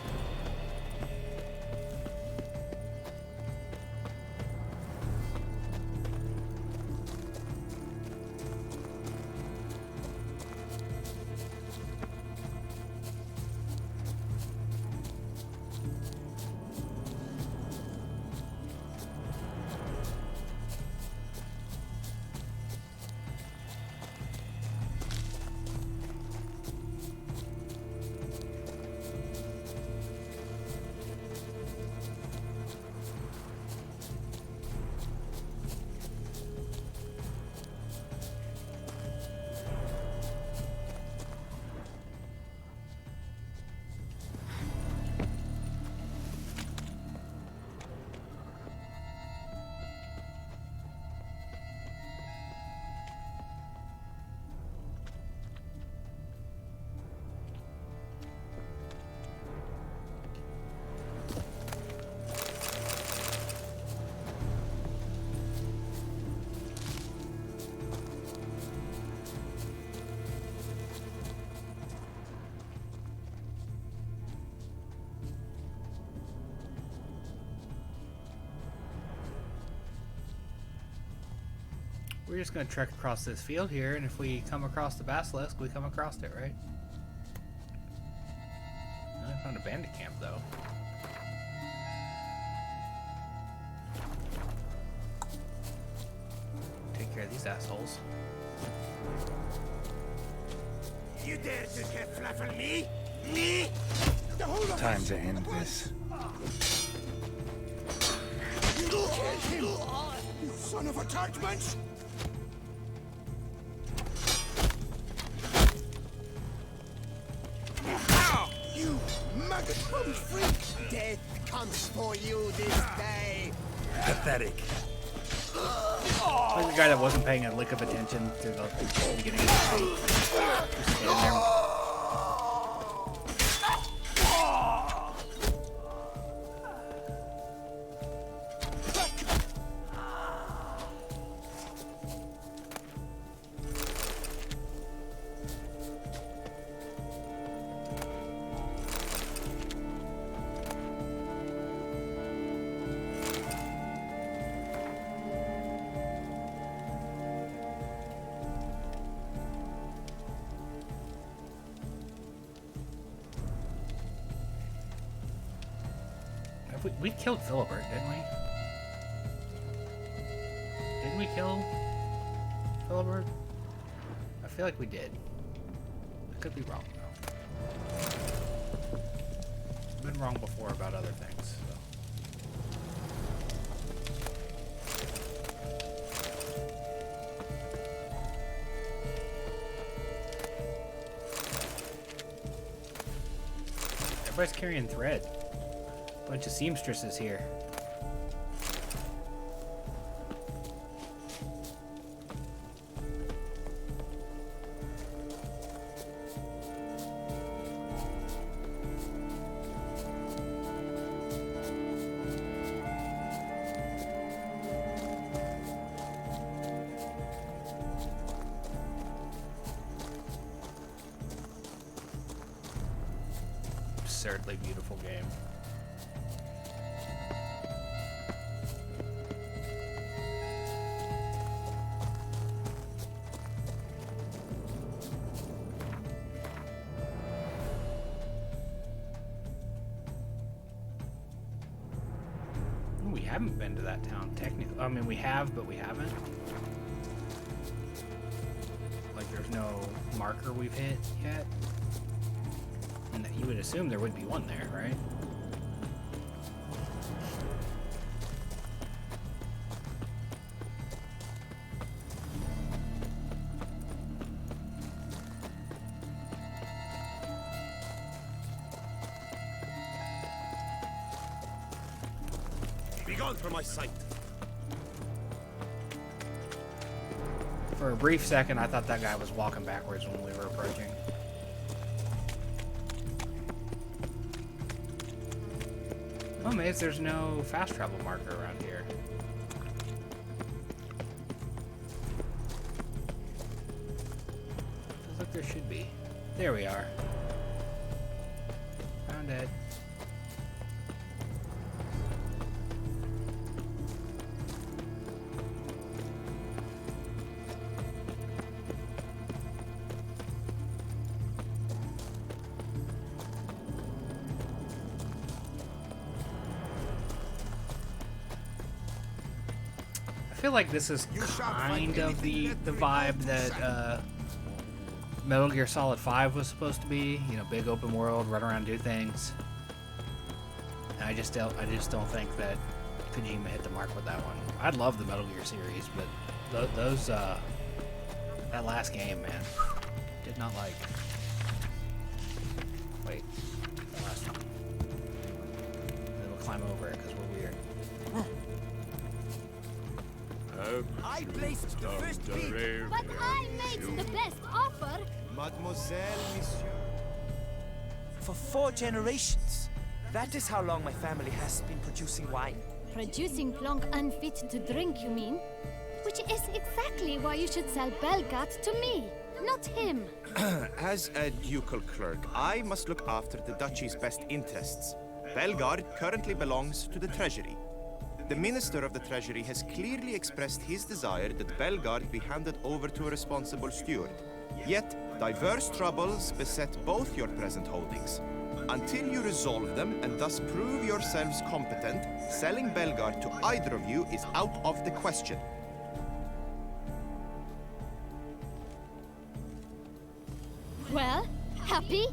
We're just gonna trek across this field here, and if we come across the basilisk, we come across it, right? I found a bandit camp, though. Take care of these assholes. You dare to kerfluffle me? Me? Time to end this. You killed him! You son of a tartmunch! You maggot-bummed freak! Death comes for you this day! Pathetic. Like the guy that wasn't paying a lick of attention to the beginning of the fight. Just standing there. We killed Philibert, didn't we? Didn't we kill Philibert? I feel like we did. I could be wrong, though. I've been wrong before about other things, so. Everybody's carrying thread. Bunch of seamstresses here. Absurdly beautiful game. We haven't been to that town, technically. I mean, we have, but we haven't. marker we've hit yet. And you would assume there would be one there, right? Be gone from my sight. For a brief second, I thought that guy was walking backwards when we were approaching. Oh, Maze, there's no fast travel marker around here. Feels like there should be. There we are. Found it. I feel like this is kind of the vibe that Metal Gear Solid 5 was supposed to be. You know, big open world, run around, do things. And I just don't think that Kojima hit the mark with that one. I love the Metal Gear series, but those that last game, man, did not like. Wait, the last one. Then we'll climb over it because we're weird. I placed the first bid. But I made the best offer. Mademoiselle, monsieur. For 4 generations. That is how long my family has been producing wine. Producing plonk unfit to drink, you mean? Which is exactly why you should sell Belgat to me, not him. As a ducal clerk, I must look after the duchy's best interests. Belgard currently belongs to the treasury. The Minister of the Treasury has clearly expressed his desire that Belgard be handed over to a responsible steward. Yet, diverse troubles beset both your present holdings. Until you resolve them and thus prove yourselves competent, selling Belgard to either of you is out of the question. Well, Happy?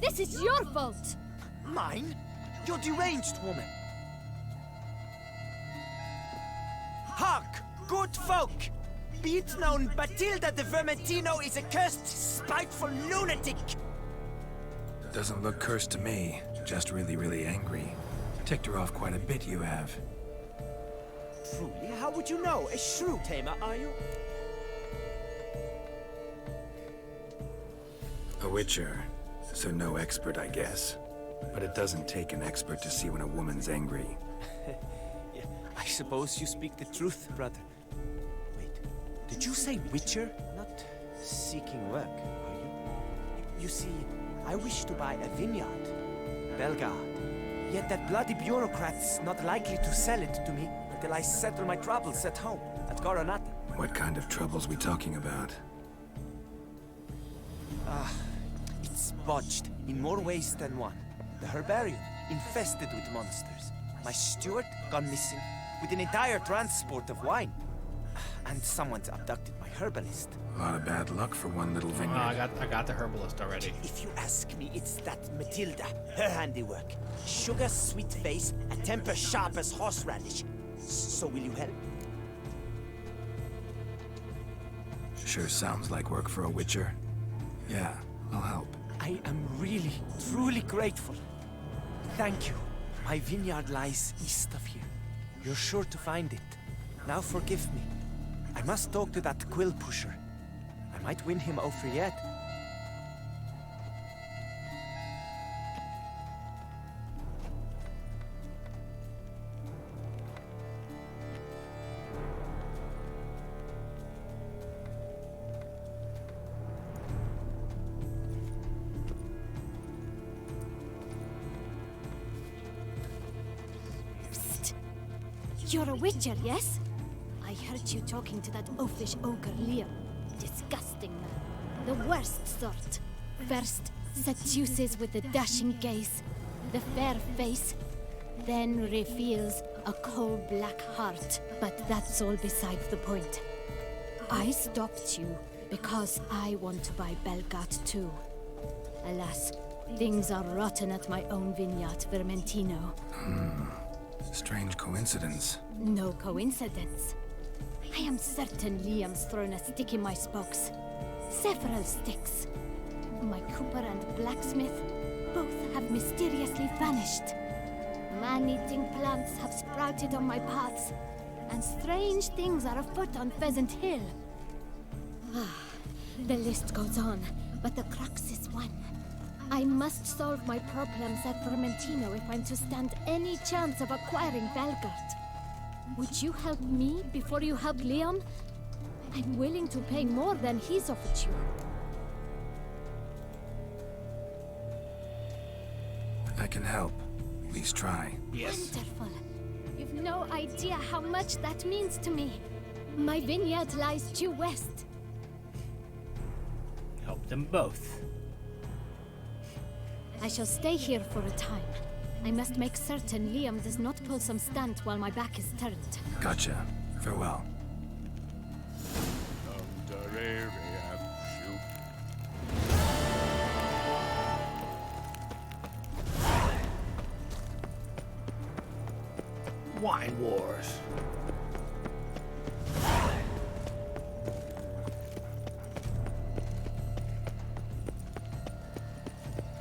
This is your fault! Mine? You're deranged, woman. Hark, good folk! Be it known, Batilda de Vermentino is a cursed, spiteful lunatic! Doesn't look cursed to me. Just really, really angry. Ticked her off quite a bit, you have. Truly? How would you know? A shrew tamer, are you? A witcher, so no expert, I guess. But it doesn't take an expert to see when a woman's angry. Yeah, I suppose you speak the truth, brother. Wait, did you say witcher? Not seeking work, are you? You see, I wish to buy a vineyard. Belgard. Yet that bloody bureaucrat's not likely to sell it to me until I settle my troubles at home, at Coronata. What kind of troubles we talking about? It's botched in more ways than one. The herbarium, infested with monsters. My steward, gone missing, with an entire transport of wine. And someone's abducted my herbalist. A lot of bad luck for one little vineyard. I got the herbalist already. If you ask me, it's that Matilda, her handiwork. Sugar, sweet face, a temper sharp as horseradish. So will you help? Sure sounds like work for a witcher. Yeah, I'll help. I am really, truly grateful. Thank you. My vineyard lies east of here. You're sure to find it. Now forgive me. I must talk to that quill pusher. I might win him over yet. Psst. You're a witcher, yes? I heard you talking to that oafish ogre Liam. Disgusting man. The worst sort. First, seduces with the dashing gaze, the fair face, then reveals a coal-black heart. But that's all beside the point. I stopped you Because I want to buy Belgard too. Alas, things are rotten at my own vineyard, Vermentino. Strange coincidence. No coincidence. I am certain Liam's thrown a stick in my spokes. Several sticks. My cooper and blacksmith both have mysteriously vanished. Man-eating plants have sprouted on my paths, and strange things are afoot on Pheasant Hill. The list goes on, but the crux is one. I must solve my problems at Vermentino if I'm to stand any chance of acquiring Valgard. Would you help me before you help Leon? I'm willing to pay more than he's offered you. I can help. Please try. Yes. Wonderful. You've no idea how much that means to me. My vineyard lies due west. Help them both. I shall stay here for a time. I must make certain Liam does not pull some stunt while my back is turned. Gotcha. Farewell. Wine Wars.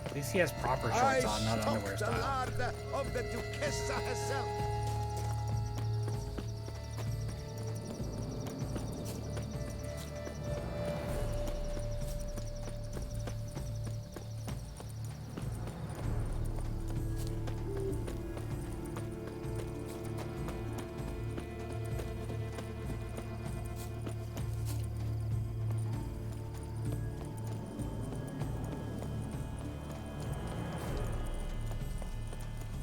At least he has proper shorts on, not underwear style. larder of the Duchessa herself.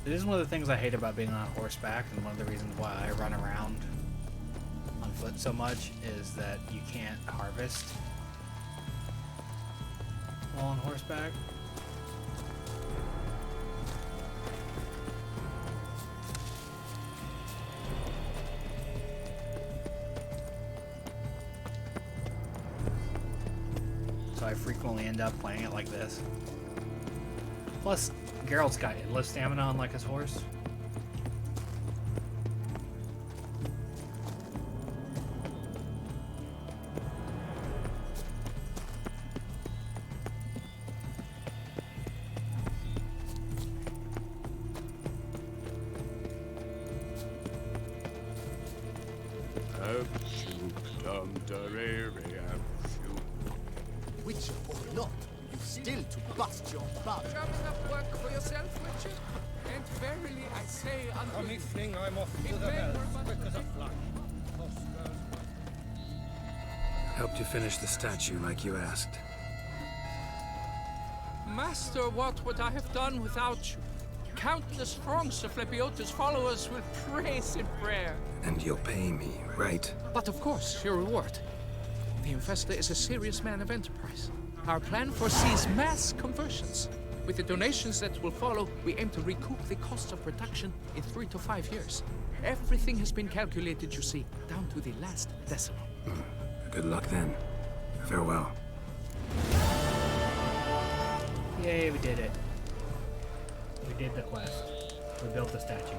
It is one of the things I hate about being on horseback, and one of the reasons why I run around on foot so much is that you can't harvest while on horseback. So I frequently end up playing it like this. Plus, Geralt's got endless stamina unlike his horse. Witcher or not, you still to bust your butt. Job enough work for yourself, Witcher? And verily I say unto you, I'm off if men were but quick as a flash. Helped you finish the statue like you asked. Master, what would I have done without you? Countless throngs of Lepiota's followers will praise in prayer. And you'll pay me, right? But of course, your reward. The Infesta is a serious man of enterprise. Our plan foresees mass conversions. With the donations that will follow, we aim to recoup the cost of production in 3 to 5 years. Everything has been calculated, you see, down to the last decimal. Good luck then. Farewell. Yay, we did it. We did the quest. We built the statue.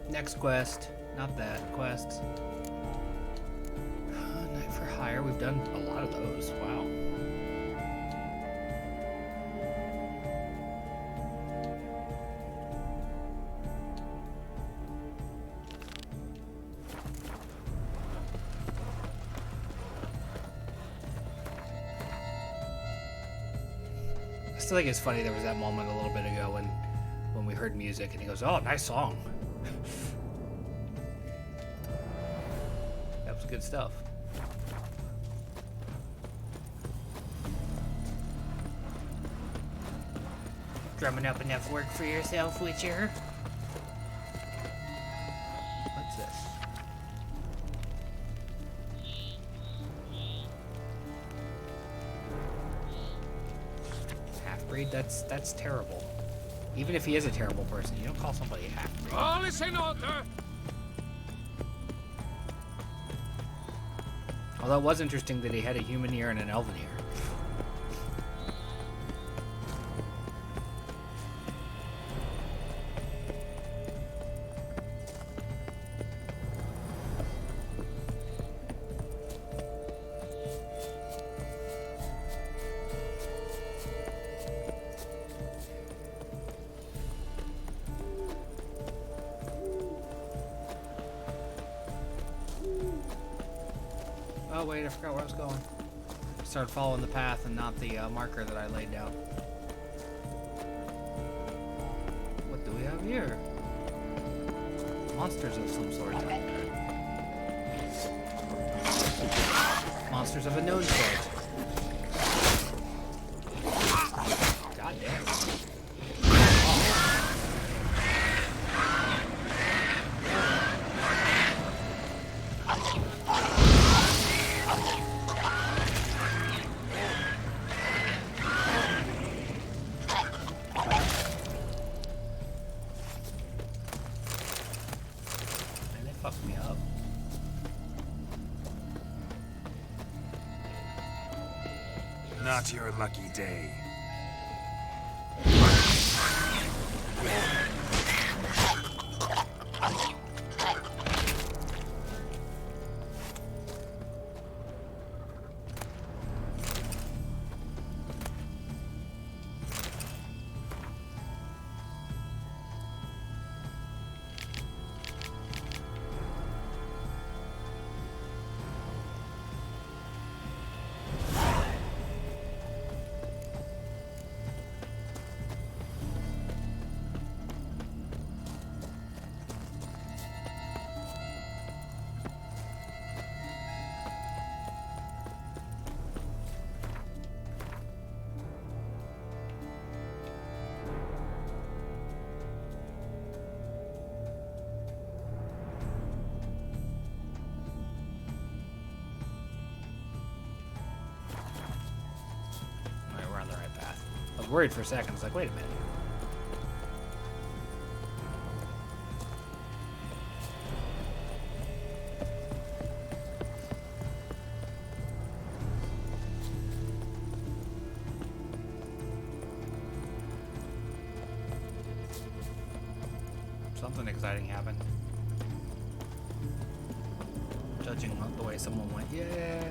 Next quest. Not that. Quests. Night for Hire. We've done a lot of those. Wow. I still think it's funny there was that moment a little bit ago when we heard music and he goes, "Oh, nice song." That was good stuff. Drumming up enough work for yourself, Witcher? What's this? half-breed. That's terrible. Even if he is a terrible person, you don't call somebody a half-breed. All is in order! Although it was interesting that he had a human ear and an elven ear. Oh wait, I forgot where I was going. I started following the path and not the marker that I laid down. What do we have here? Monsters of some sort. Monsters of a known sort. God damn. Fucked me up. Not your lucky day. I was worried for a second. I was like, wait a minute. Something exciting happened. Judging the way someone went, yay!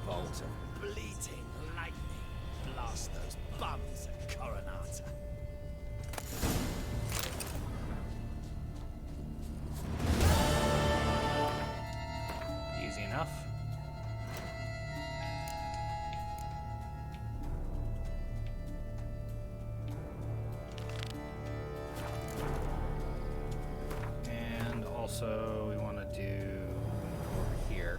Bolt of bleating lightning blast those bums at Coronata. Easy enough. And also we want to do over here.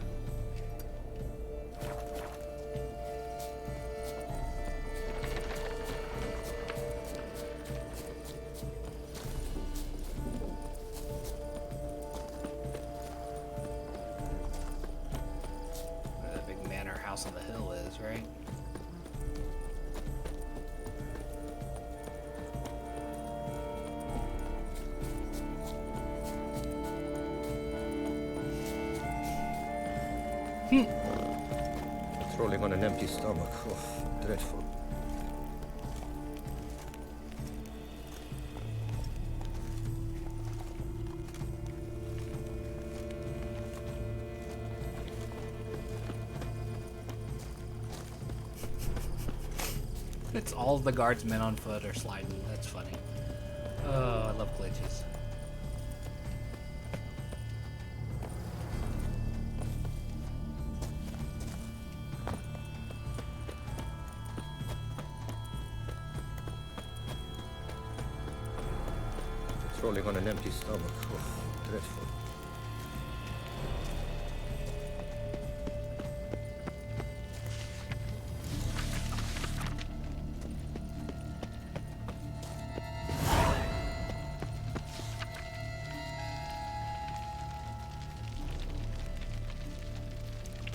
On the hill is, right? Trolling on an empty stomach. Oh, dreadful. It's all the guardsmen on foot are sliding. That's funny. Oh, I love glitches. Trolling on an empty stomach. Oh, dreadful.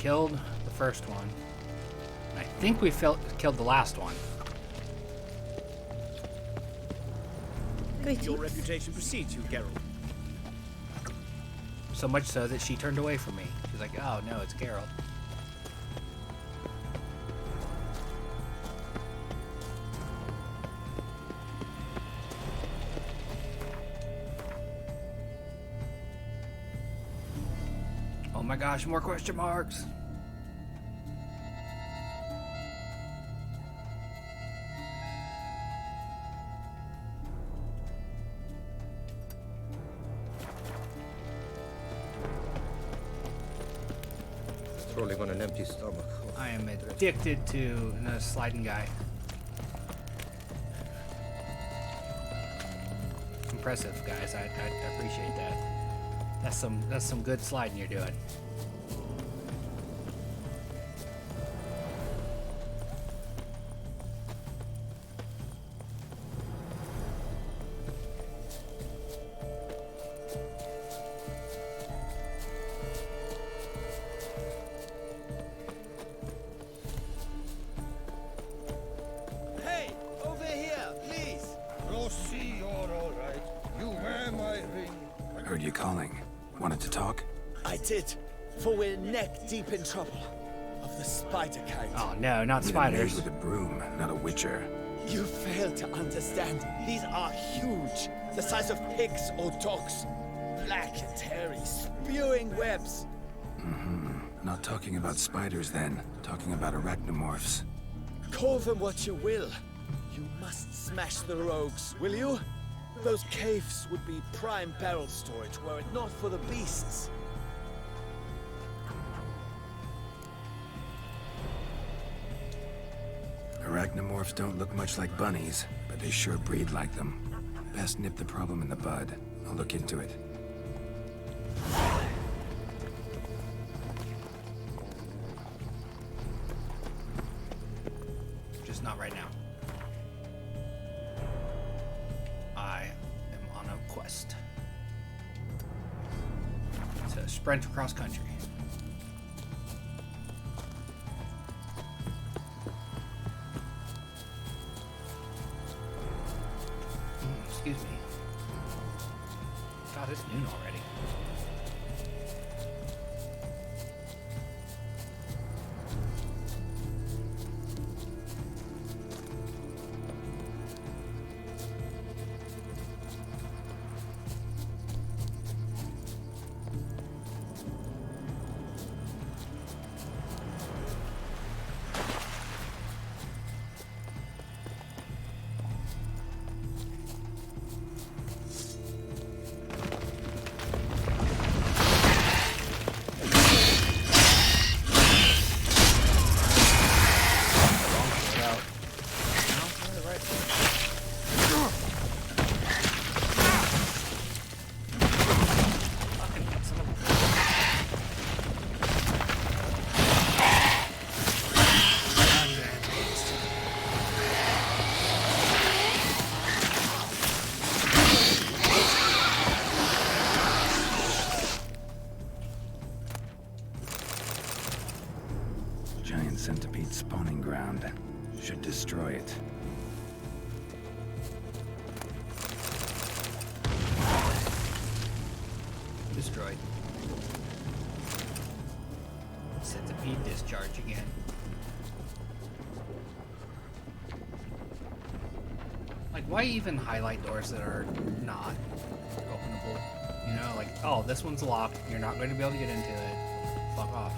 killed the first one. I think we killed the last one. Your reputation precedes you, Geralt. So much so that she turned away from me. She's like, oh no, it's Geralt. Oh my gosh, more question marks. Rolling on an empty stomach. I am addicted to a sliding guy. Impressive, guys. I appreciate that. That's some good sliding you're doing. Hey, over here, please. Rossi, you're all right. You wear my ring. Heard you calling. Wanted to talk? I did, for we're neck deep in trouble. Of the spider kind. Oh no, not Need a maid spiders. with a broom, not a witcher. You fail to understand. These are huge. The size of pigs or dogs. Black and hairy, spewing webs. Not talking about spiders then. Talking about arachnomorphs. Call them what you will. You must smash the rogues, will you? Those caves would be prime barrel storage were it not for the beasts. Arachnomorphs don't look much like bunnies, but they sure breed like them. Best nip the problem in the bud. I'll look into it. Just not right now. I am on a quest. It's a sprint across country. Excuse me. God, it's noon already. Giant centipede spawning ground. Should destroy it. Destroyed. Centipede discharge again. Like, why even highlight doors that are not openable? You know, like, oh, this one's locked. You're not going to be able to get into it. Fuck off.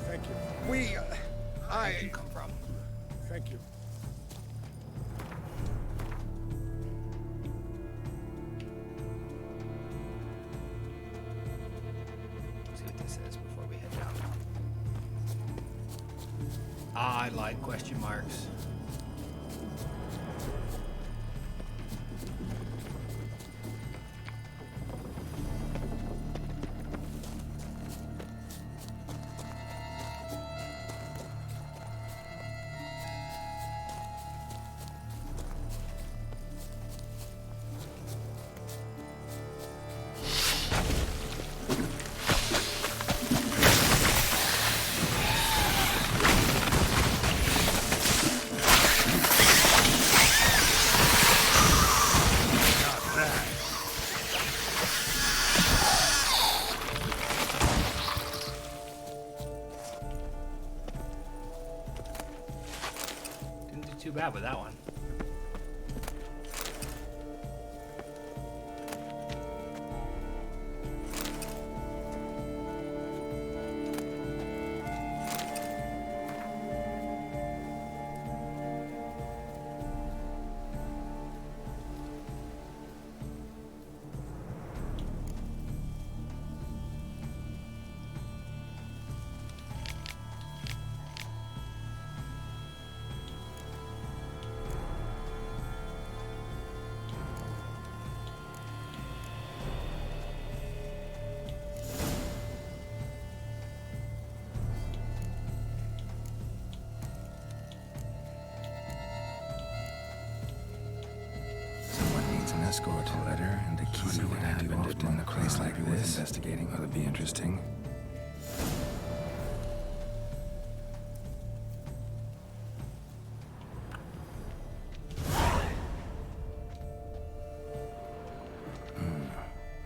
Thank you. Where'd you come from? Thank you. See what this says before we head down. I like question marks. bad with that one. An escort, a letter, and a key would happened in a place like this. Investigating ought to be interesting.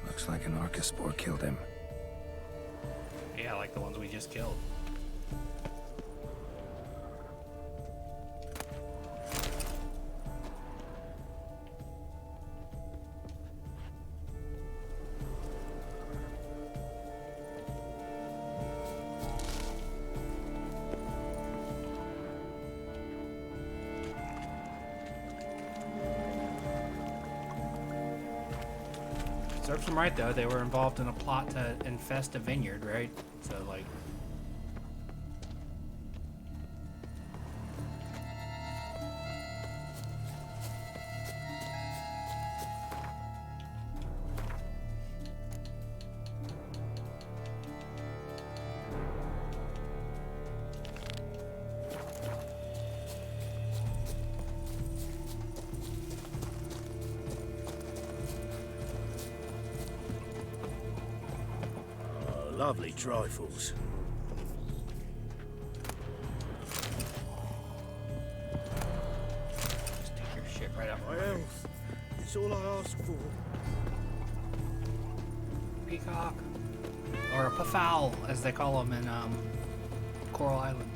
Looks like an Arcaspore killed him. Yeah, like the ones we just killed. Serves them right though. They were involved in a plot to infest a vineyard, right? So like. Lovely trifles. Just take your shit right out. My health is all I ask for. Peacock. Or a pafowl, as they call them in Coral Island.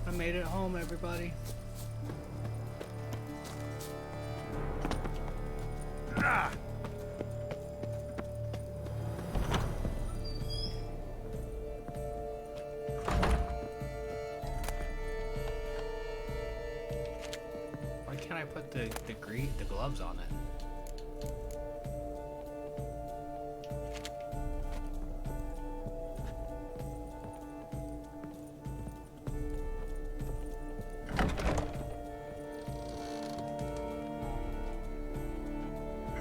I made it home, everybody. Ah! Why can't I put the gloves on it?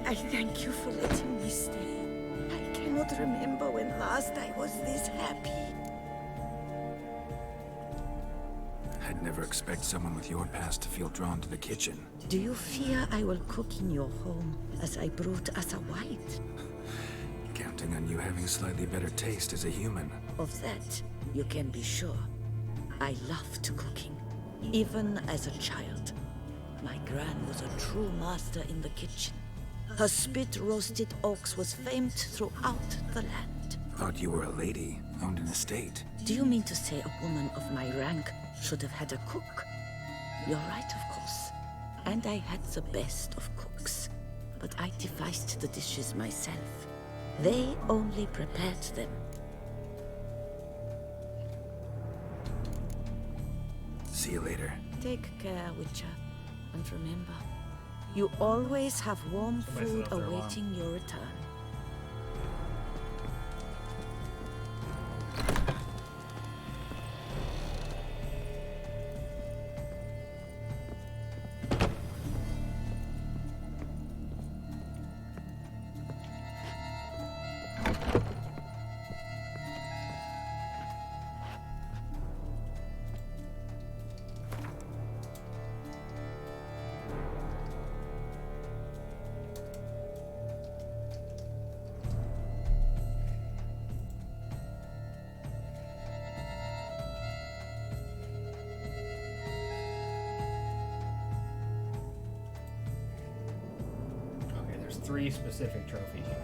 I thank you for letting me stay. I cannot remember when last I was this happy. I'd never expect someone with your past to feel drawn to the kitchen. Do you fear I will cook in your home as I brought as a white? Counting on you having slightly better taste as a human. Of that, you can be sure. I loved cooking, even as a child. My gran was a true master in the kitchen. Her spit-roasted ox was famed throughout the land. Thought you were a lady, owned an estate. Do you mean to say a woman of my rank should have had a cook? You're right, of course. And I had the best of cooks. But I devised the dishes myself. They only prepared them. See you later. Take care, Witcher. And remember, you always have warm food awaiting your return. 3 specific trophies you get.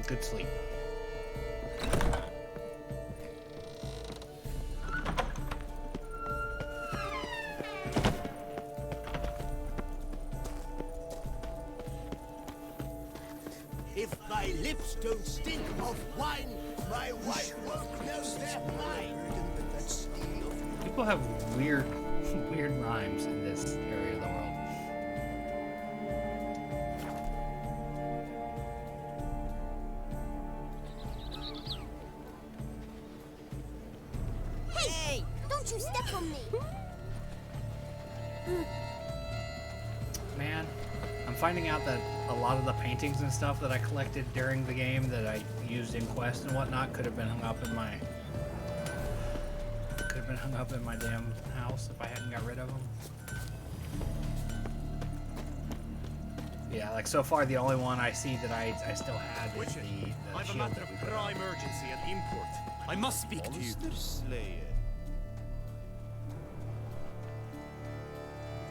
Good sleep. If my lips don't stink of wine, my wife won't know they're mine. People have weird rhymes in this area of the world. Hey! Don't you step on me! Man, I'm finding out that a lot of the paintings and stuff that I collected during the game that I used in Quest and whatnot could have been hung up in my damn house if I hadn't got rid of them. Yeah, like so far the only one I see that I still have is the I've a shield matter that of we put on. prime urgency and import. I must speak to you. Slayer.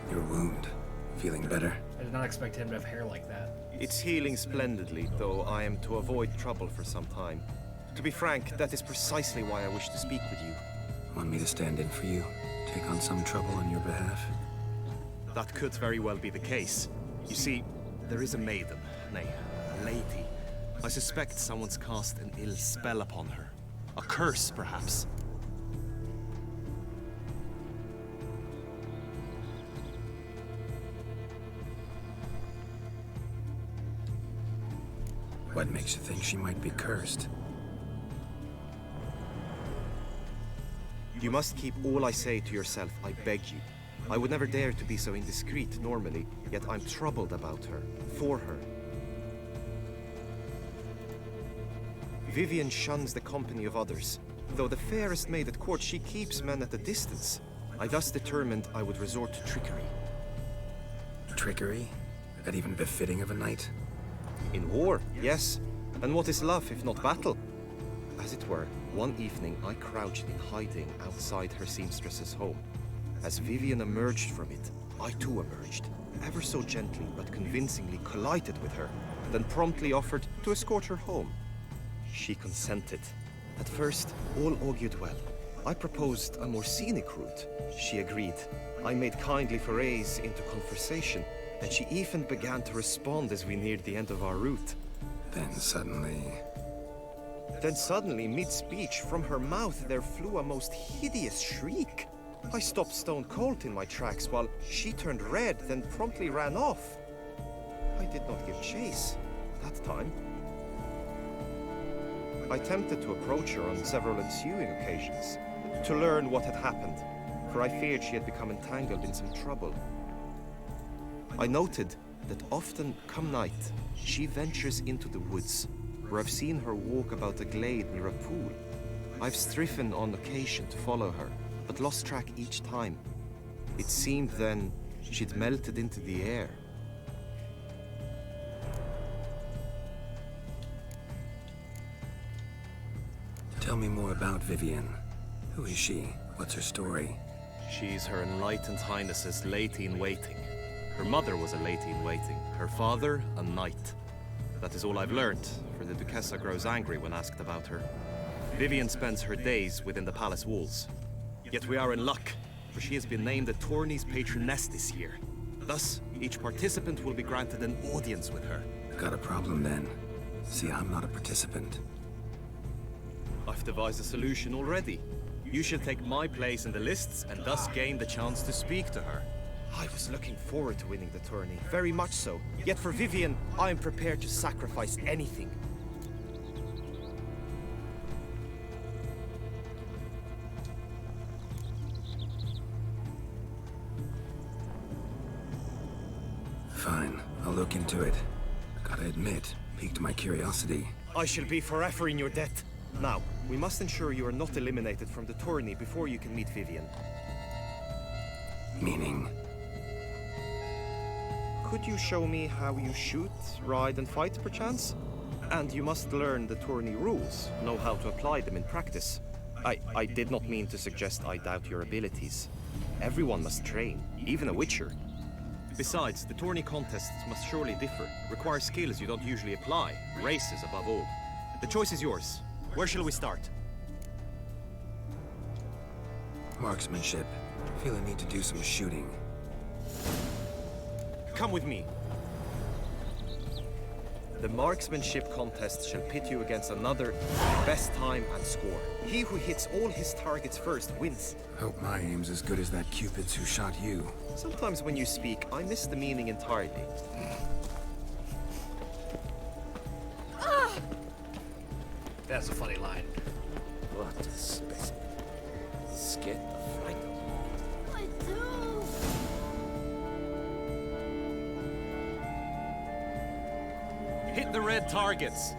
Your wound. Feeling better? I did not expect him to have hair like that. It's healing splendidly, though I am to avoid trouble for some time. To be frank, that is precisely why I wish to speak with you. Want me to stand in for you? Take on some trouble on your behalf? That could very well be the case. You see, there is a maiden, nay, a lady. I suspect someone's cast an ill spell upon her. A curse, perhaps. What makes you think she might be cursed? You must keep all I say to yourself, I beg you. I would never dare to be so indiscreet normally, yet I'm troubled about her, for her. Vivian shuns the company of others. Though the fairest maid at court, she keeps men at a distance. I thus determined I would resort to trickery. Trickery? That even befitting of a knight? In war, yes. And what is love if not battle? As it were, one evening I crouched in hiding outside her seamstress's home. As Vivian emerged from it, I too emerged, ever so gently but convincingly collided with her, then promptly offered to escort her home. She consented. At first, all augured well. I proposed a more scenic route. She agreed. I made kindly forays into conversation, and she even began to respond as we neared the end of our route. Then suddenly, mid-speech, from her mouth there flew a most hideous shriek. I stopped stone cold in my tracks while she turned red, then promptly ran off. I did not give chase that time. I attempted to approach her on several ensuing occasions, to learn what had happened, for I feared she had become entangled in some trouble. I noted that often, come night, she ventures into the woods, where I've seen her walk about a glade near a pool. I've striven on occasion to follow her, but lost track each time. It seemed then she'd melted into the air. about Vivian? Who is she? What's her story? She's Her Enlightened Highness's lady-in-waiting. Her mother was a lady-in-waiting. Her father, a knight. That is all I've learned, for the Duchessa grows angry when asked about her. Vivian spends her days within the palace walls. Yet we are in luck, for she has been named the tourney's patroness this year. Thus, each participant will be granted an audience with her. Got a problem then. See, I'm not a participant. I've devised a solution already. You shall take my place in the lists and thus gain the chance to speak to her. I was looking forward to winning the tourney, very much so. Yet for Vivian, I am prepared to sacrifice anything. Fine, I'll look into it. Gotta admit, piqued my curiosity. I shall be forever in your debt. Now, we must ensure you are not eliminated from the tourney before you can meet Vivian. Meaning? Could you show me how you shoot, ride and fight, perchance? And you must learn the tourney rules, know how to apply them in practice. I did not mean to suggest I doubt your abilities. Everyone must train, even a witcher. Besides, the tourney contests must surely differ, require skills you don't usually apply, races above all. The choice is yours. Where shall we start? Marksmanship. Feel I need to do some shooting. Come with me. The marksmanship contest shall pit you against another, best time and score. He who hits all his targets first wins. Hope my aim's as good as that Cupid's who shot you. Sometimes when you speak, I miss the meaning entirely. That's a funny line. What a specimen. Scared the fright of me. I do. Hit the red targets.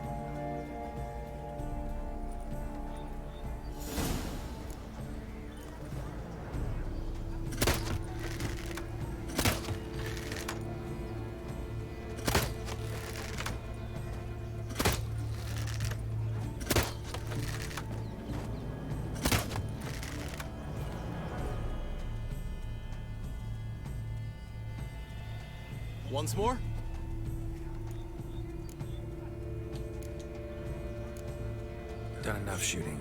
Once more. Done enough shooting.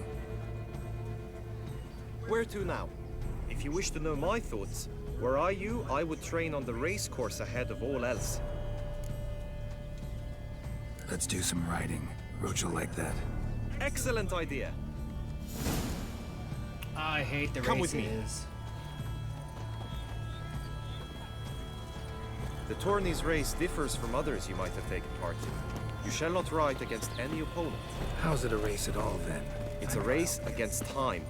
Where to now? If you wish to know my thoughts, were I you, I would train on the race course ahead of all else. Let's do some riding. Roach will like that. Excellent idea. I hate the Come with me. races. The tourney's race differs from others you might have taken part in. You shall not ride against any opponent. How's it a race at all, then? It's a race against time.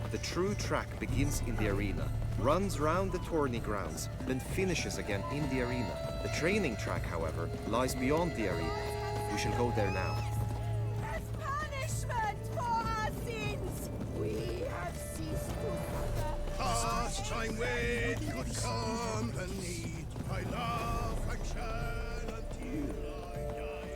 The true track begins in the arena, runs round the tourney grounds, then finishes again in the arena. The training track, however, lies beyond the arena. We shall go there now. As punishment for our sins, we have ceased to Pastime with good company. I love and shall until I die.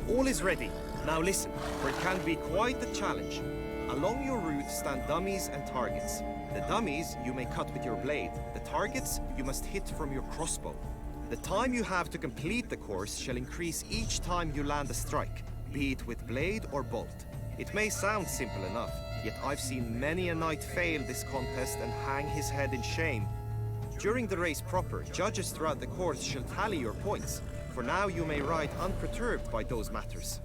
All is ready. Now listen, for it can be quite a challenge. Along your route stand dummies and targets. The dummies you may cut with your blade. The targets you must hit from your crossbow. The time you have to complete the course shall increase each time you land a strike, be it with blade or bolt. It may sound simple enough, yet I've seen many a knight fail this contest and hang his head in shame. During the race proper, judges throughout the course shall tally your points. For now you may ride unperturbed by those matters.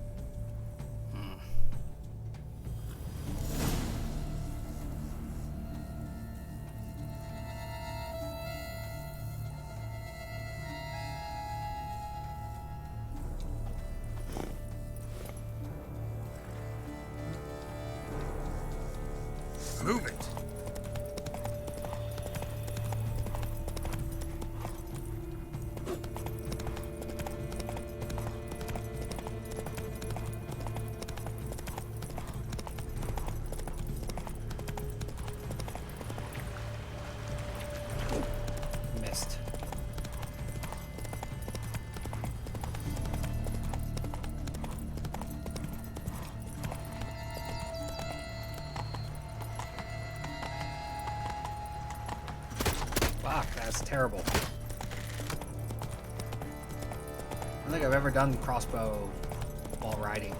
Move it! That's terrible. I don't think I've ever done crossbow while riding.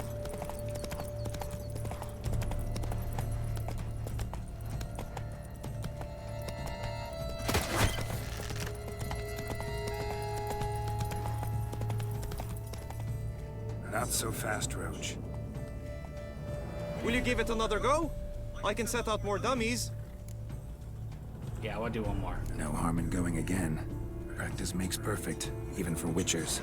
Not so fast, Roach. Will you give it another go? I can set out more dummies. Yeah, we'll do one more. No harm in going again. Practice makes perfect, even for witchers.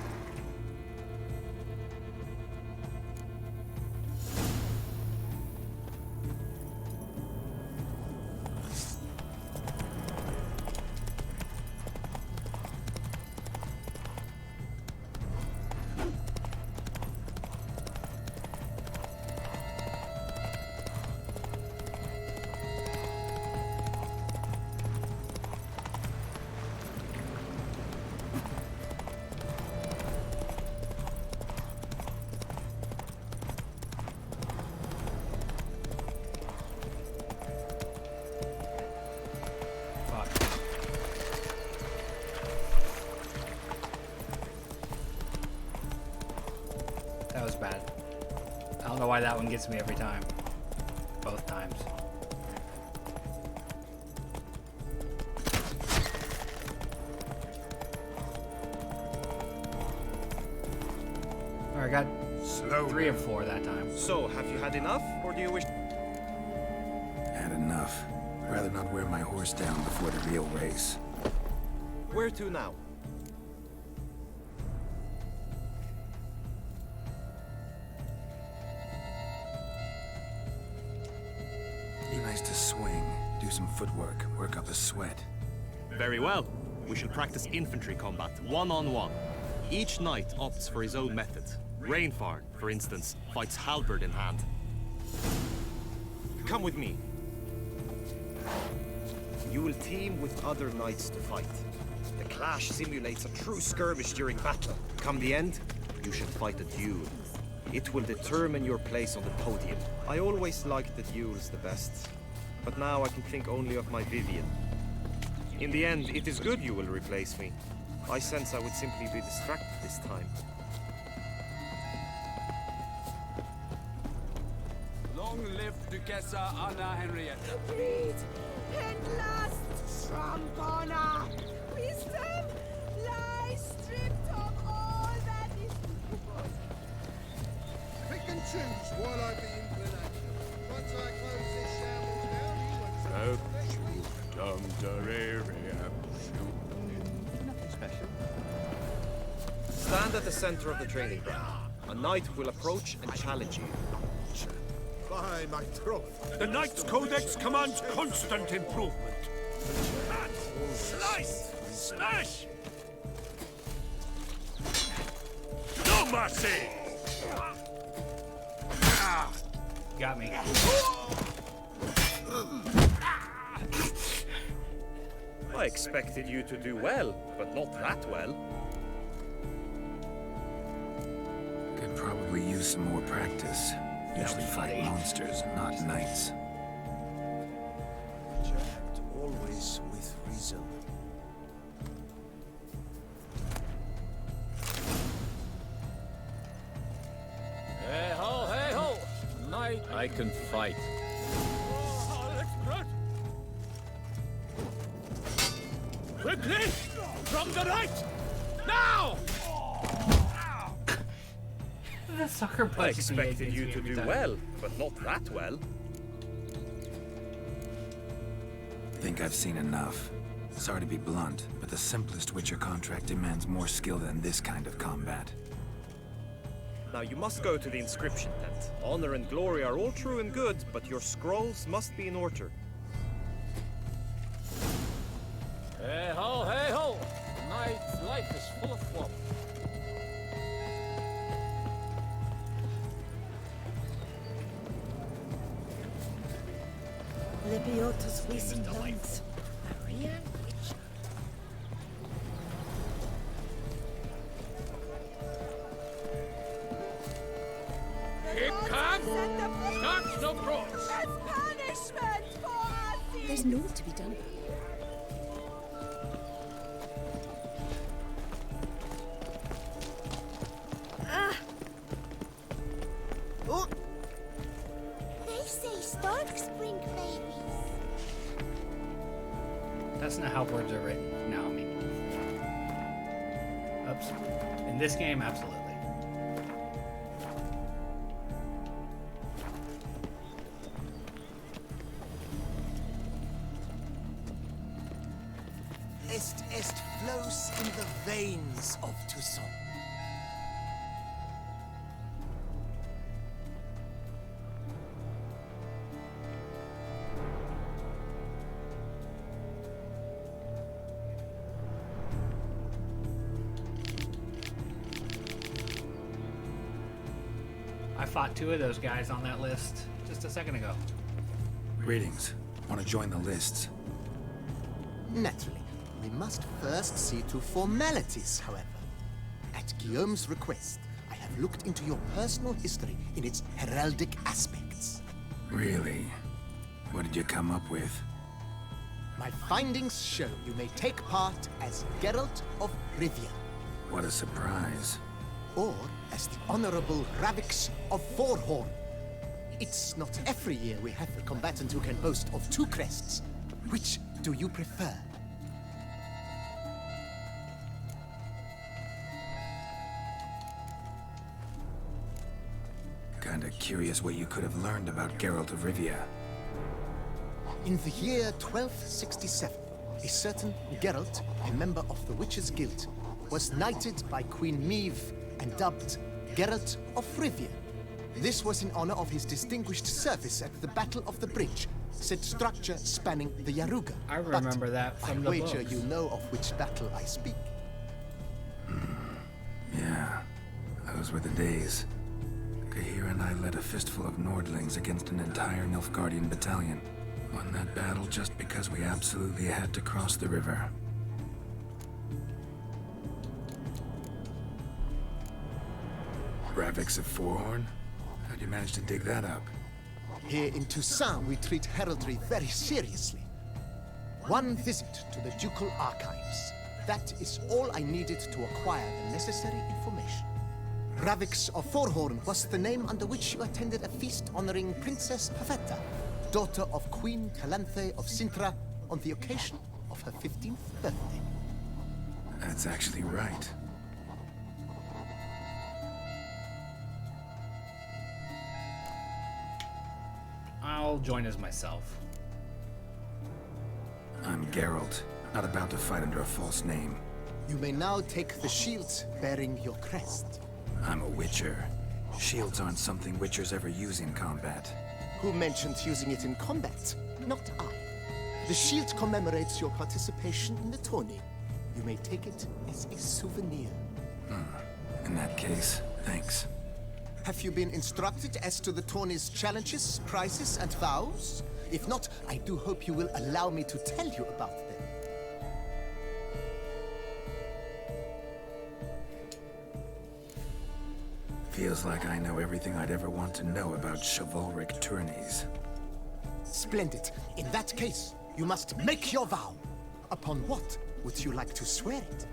That was bad. I don't know why that one gets me every time. Both times. Alright, I got 3 of 4 that time. So, have you had enough, or do you wish... Had enough. Rather not wear my horse down before the real race. Where to now? Be nice to swing, do some footwork, work up a sweat. Very well. We shall practice infantry combat, one-on-one. Each knight opts for his own method. Rainfarn, for instance, fights halberd in hand. Come with me. You will team with other knights to fight. The clash simulates a true skirmish during battle. Come the end, you shall fight a duel. It will determine your place on the podium. I always liked the duels the best, but now I can think only of my Vivian. In the end, it is good you will replace me. I sense I would simply be distracted this time. Long live Duchessa Anna Henrietta. Greed and lust trump honor. Wisdom lies stripped of all that is good. Pick and choose while I be inclination. Once I close this shambles down, you Nothing special. Stand at the center of the training ground. A knight will approach and challenge you. by my troth. The Knight's Codex commands constant improvement. Slice! Smash! No mercy! Got me. I expected you to do well, but not that well. Could probably use some more practice. Usually fight monsters, not knights. Act always with reason. Hey ho, hey ho! Knight, I can fight. Quickly! From the right! Now! The sucker I punch expected you to do well, but not that well. Think I've seen enough. Sorry to be blunt, but the simplest Witcher contract demands more skill than this kind of combat. Now you must go to the inscription tent. Honor and glory are all true and good, but your scrolls must be in order. Hey ho, hey ho! Knight's life is full of flop. Lebiota's whizzing lungs. A real witch. Keep calm! Touch no cross! As punishment for our sins. There's naught to be done. That's not how words are written. No, I mean... Oops. In this game, absolutely. Est flows in the veins of Toussaint. I fought 2 of those guys on that list just a second ago. Greetings. Want to join the lists? Naturally. We must first see to formalities, however. At Guillaume's request, I have looked into your personal history in its heraldic aspects. Really? What did you come up with? My findings show you may take part as Geralt of Rivia. What a surprise. Or as the Honorable Ravix of Forhorn. It's not every year we have a combatant who can boast of 2 crests. Which do you prefer? Kinda curious what you could have learned about Geralt of Rivia. In the year 1267, a certain Geralt, a member of the Witches' Guild, was knighted by Queen Meve and dubbed Geralt of Rivia. This was in honor of his distinguished service at the Battle of the Bridge, said structure spanning the Yaruga. I remember that from the I wager books. you know of which battle I speak. Yeah, those were the days. Kahir and I led a fistful of Nordlings against an entire Nilfgaardian battalion. Won that battle just because we absolutely had to cross the river. Ravix of Forhorn? How'd you manage to dig that up? Here in Toussaint, we treat heraldry very seriously. One visit to the ducal archives. That is all I needed to acquire the necessary information. Ravix of Forhorn was the name under which you attended a feast honoring Princess Pavetta, daughter of Queen Calanthe of Sintra, on the occasion of her 15th birthday. That's actually right. I'll join as myself. I'm Geralt, not about to fight under a false name. You may now take the shield bearing your crest. I'm a Witcher. Shields aren't something Witchers ever use in combat. Who mentioned using it in combat? Not I. The shield commemorates your participation in the tourney. You may take it as a souvenir. In that case, thanks. Have you been instructed as to the tourney's challenges, prizes, and vows? If not, I do hope you will allow me to tell you about them. Feels like I know everything I'd ever want to know about chivalric tourneys. Splendid. In that case, you must make your vow. Upon what would you like to swear it?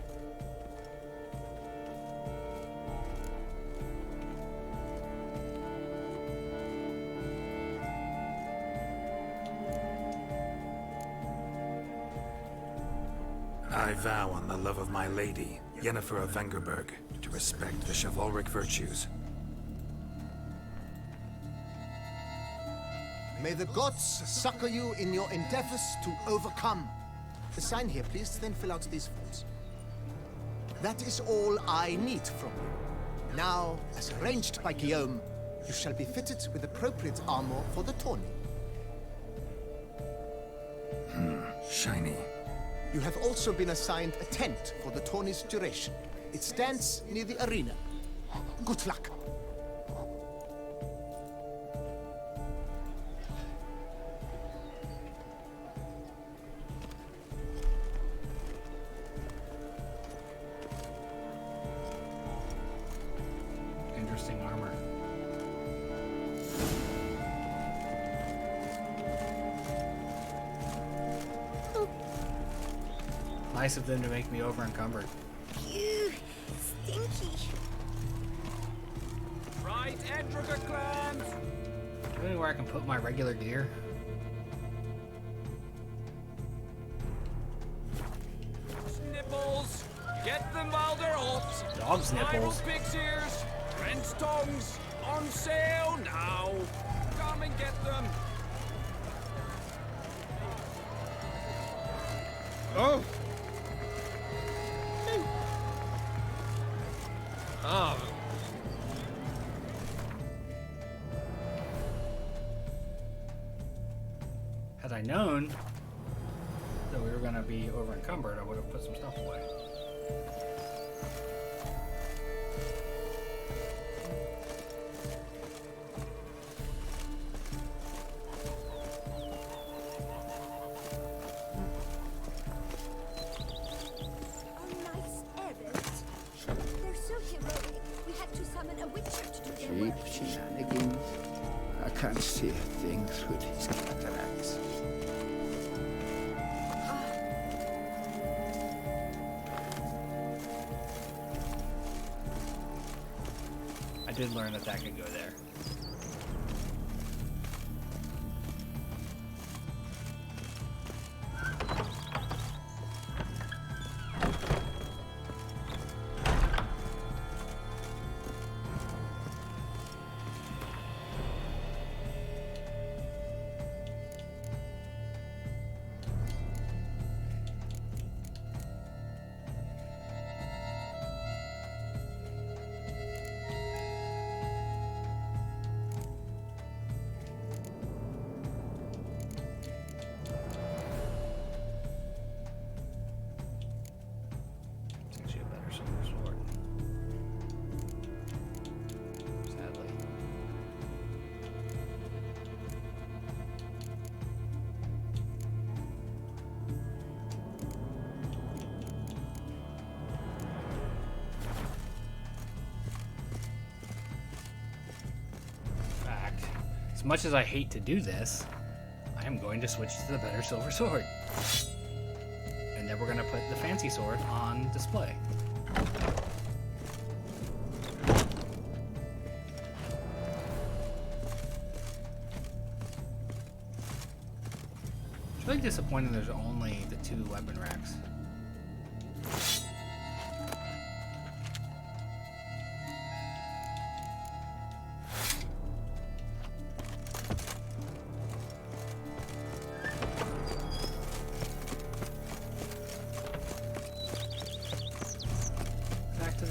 I vow on the love of my lady, Yennefer of Vengerberg, to respect the chivalric virtues. May the gods succor you in your endeavors to overcome. Sign here, please, then fill out these forms. That is all I need from you. Now, as arranged by Guillaume, you shall be fitted with appropriate armor for the tourney. Shiny. You have also been assigned a tent for the tourney's duration. It stands near the arena. Good luck. Interesting armor. Nice of them to make me over encumbered. Ew, stinky. Right, Edrica clans! Anywhere I can put my regular gear. nipples! Get them while they're hot! Dog's nipples. Idle pig's ears! French tongues! On sale now! Come and get them! Oh! Oh. Had I known that we were going to be over encumbered, I would have put some stuff away. Cheap shenanigans. I can't see a thing through these cataracts. I did learn that that could go there. As much as I hate to do this, I am going to switch to the better silver sword. And then we're going to put the fancy sword on display. It's really disappointing there's only the 2 weapon racks.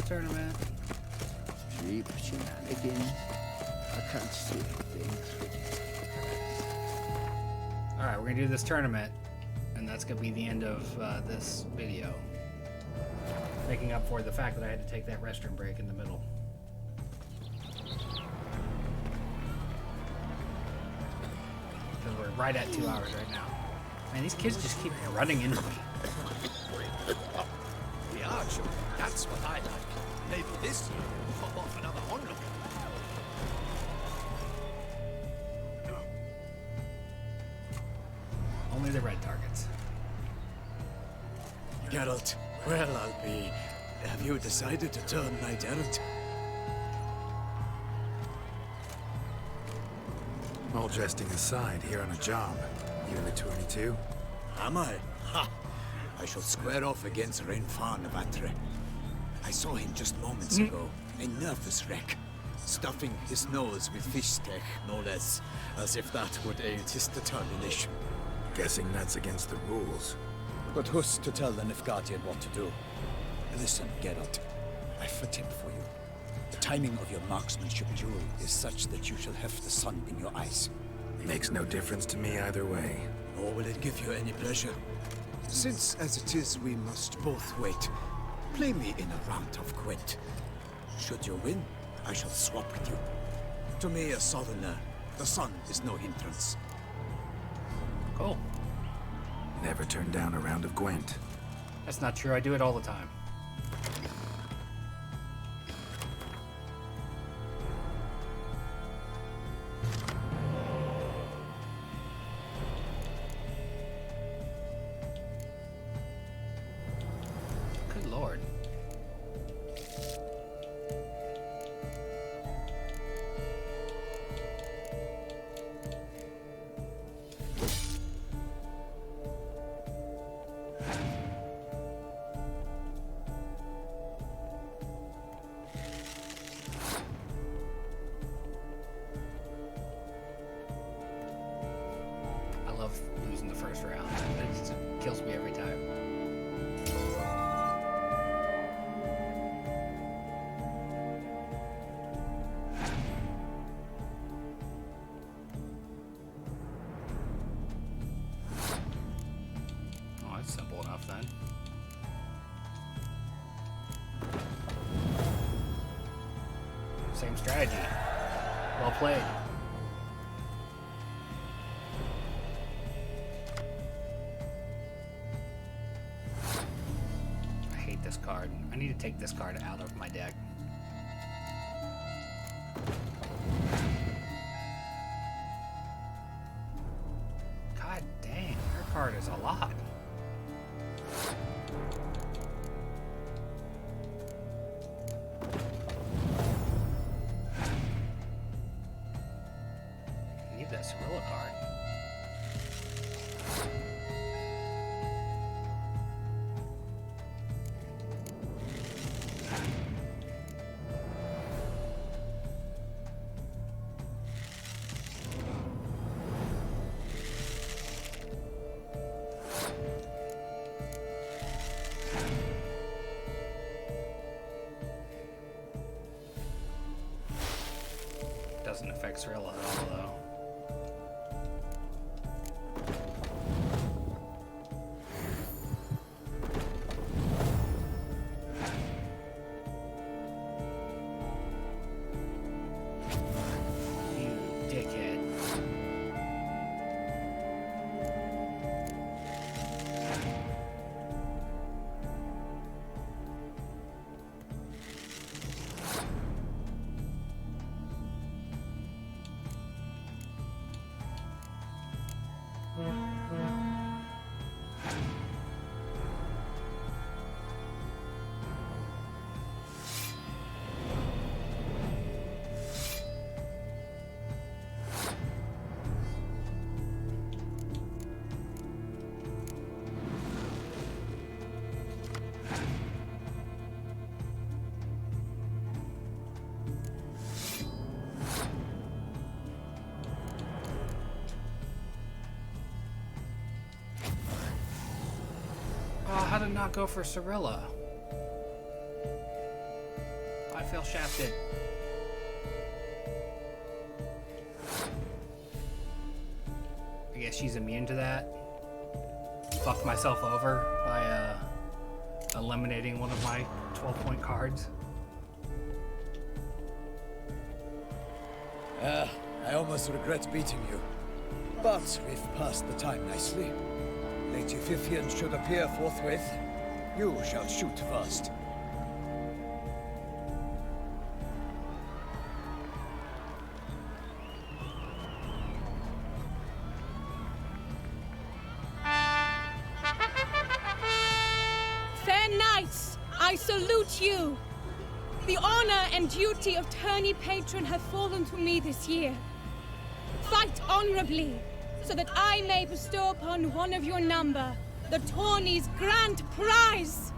Tournament. Cheap shenanigans. I can't see things. Alright, we're gonna do this tournament, and that's gonna be the end of this video. Making up for the fact that I had to take that restroom break in the middle. Because we're right at 2 hours right now. Man, these kids just keep running into me. The archer, that's what I like. Maybe this year we'll pop off another onlooker. Only the red targets. Geralt, well, I'll be... Have you decided to turn knight errant? All jesting aside, here on a job. You in the 22? Am I? Ha! I shall square off against Rainfan Vatre. I saw him just moments ago. A nervous wreck. Stuffing his nose with fish steak, no less. As if that would aid his determination. Guessing that's against the rules. But who's to tell the Nilfgaardian what to do? Listen, Geralt. I've a tip for you. The timing of your marksmanship duel is such that you shall have the sun in your eyes. Makes no difference to me either way. Nor will it give you any pleasure. Since, as it is, we must both wait, play me in a round of Gwent. Should you win, I shall swap with you. To me, a southerner, the sun is no hindrance. Cool. Never turn down a round of Gwent. That's not true. I do it all the time. Good lord. first round. It just kills me every time. Oh, that's simple enough then. Same strategy. Well played. I hate this card. I need to take this card out of my deck. God dang, her card is a lot. Need that Cirilla card. Doesn't affect Cirilla at all, though. You dickhead. Oh, how did it not go for Cirilla? I feel shafted. I guess she's immune to that. Fucked myself over by eliminating one of my 12-point cards. I almost regret beating you. But we've passed the time nicely. Lady Vivian should appear forthwith. You shall shoot first. Fair knights, I salute you. The honor and duty of tourney patron have fallen to me this year. Fight honorably, so that I may bestow upon one of your number the tourney's grand prize.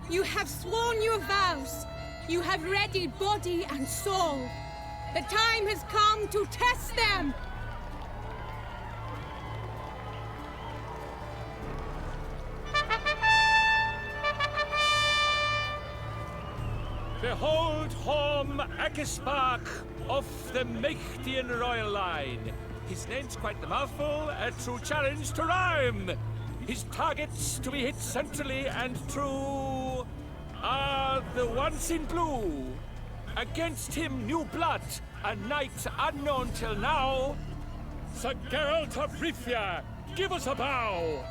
You have sworn your vows. You have readied body and soul. The time has come to test them. Behold Horm Akispark of the Mechtian royal line. His name's quite the mouthful, a true challenge to rhyme. His targets to be hit centrally and true are the ones in blue. Against him, new blood, a knight unknown till now. Sir Geralt of Rivia, give us a bow.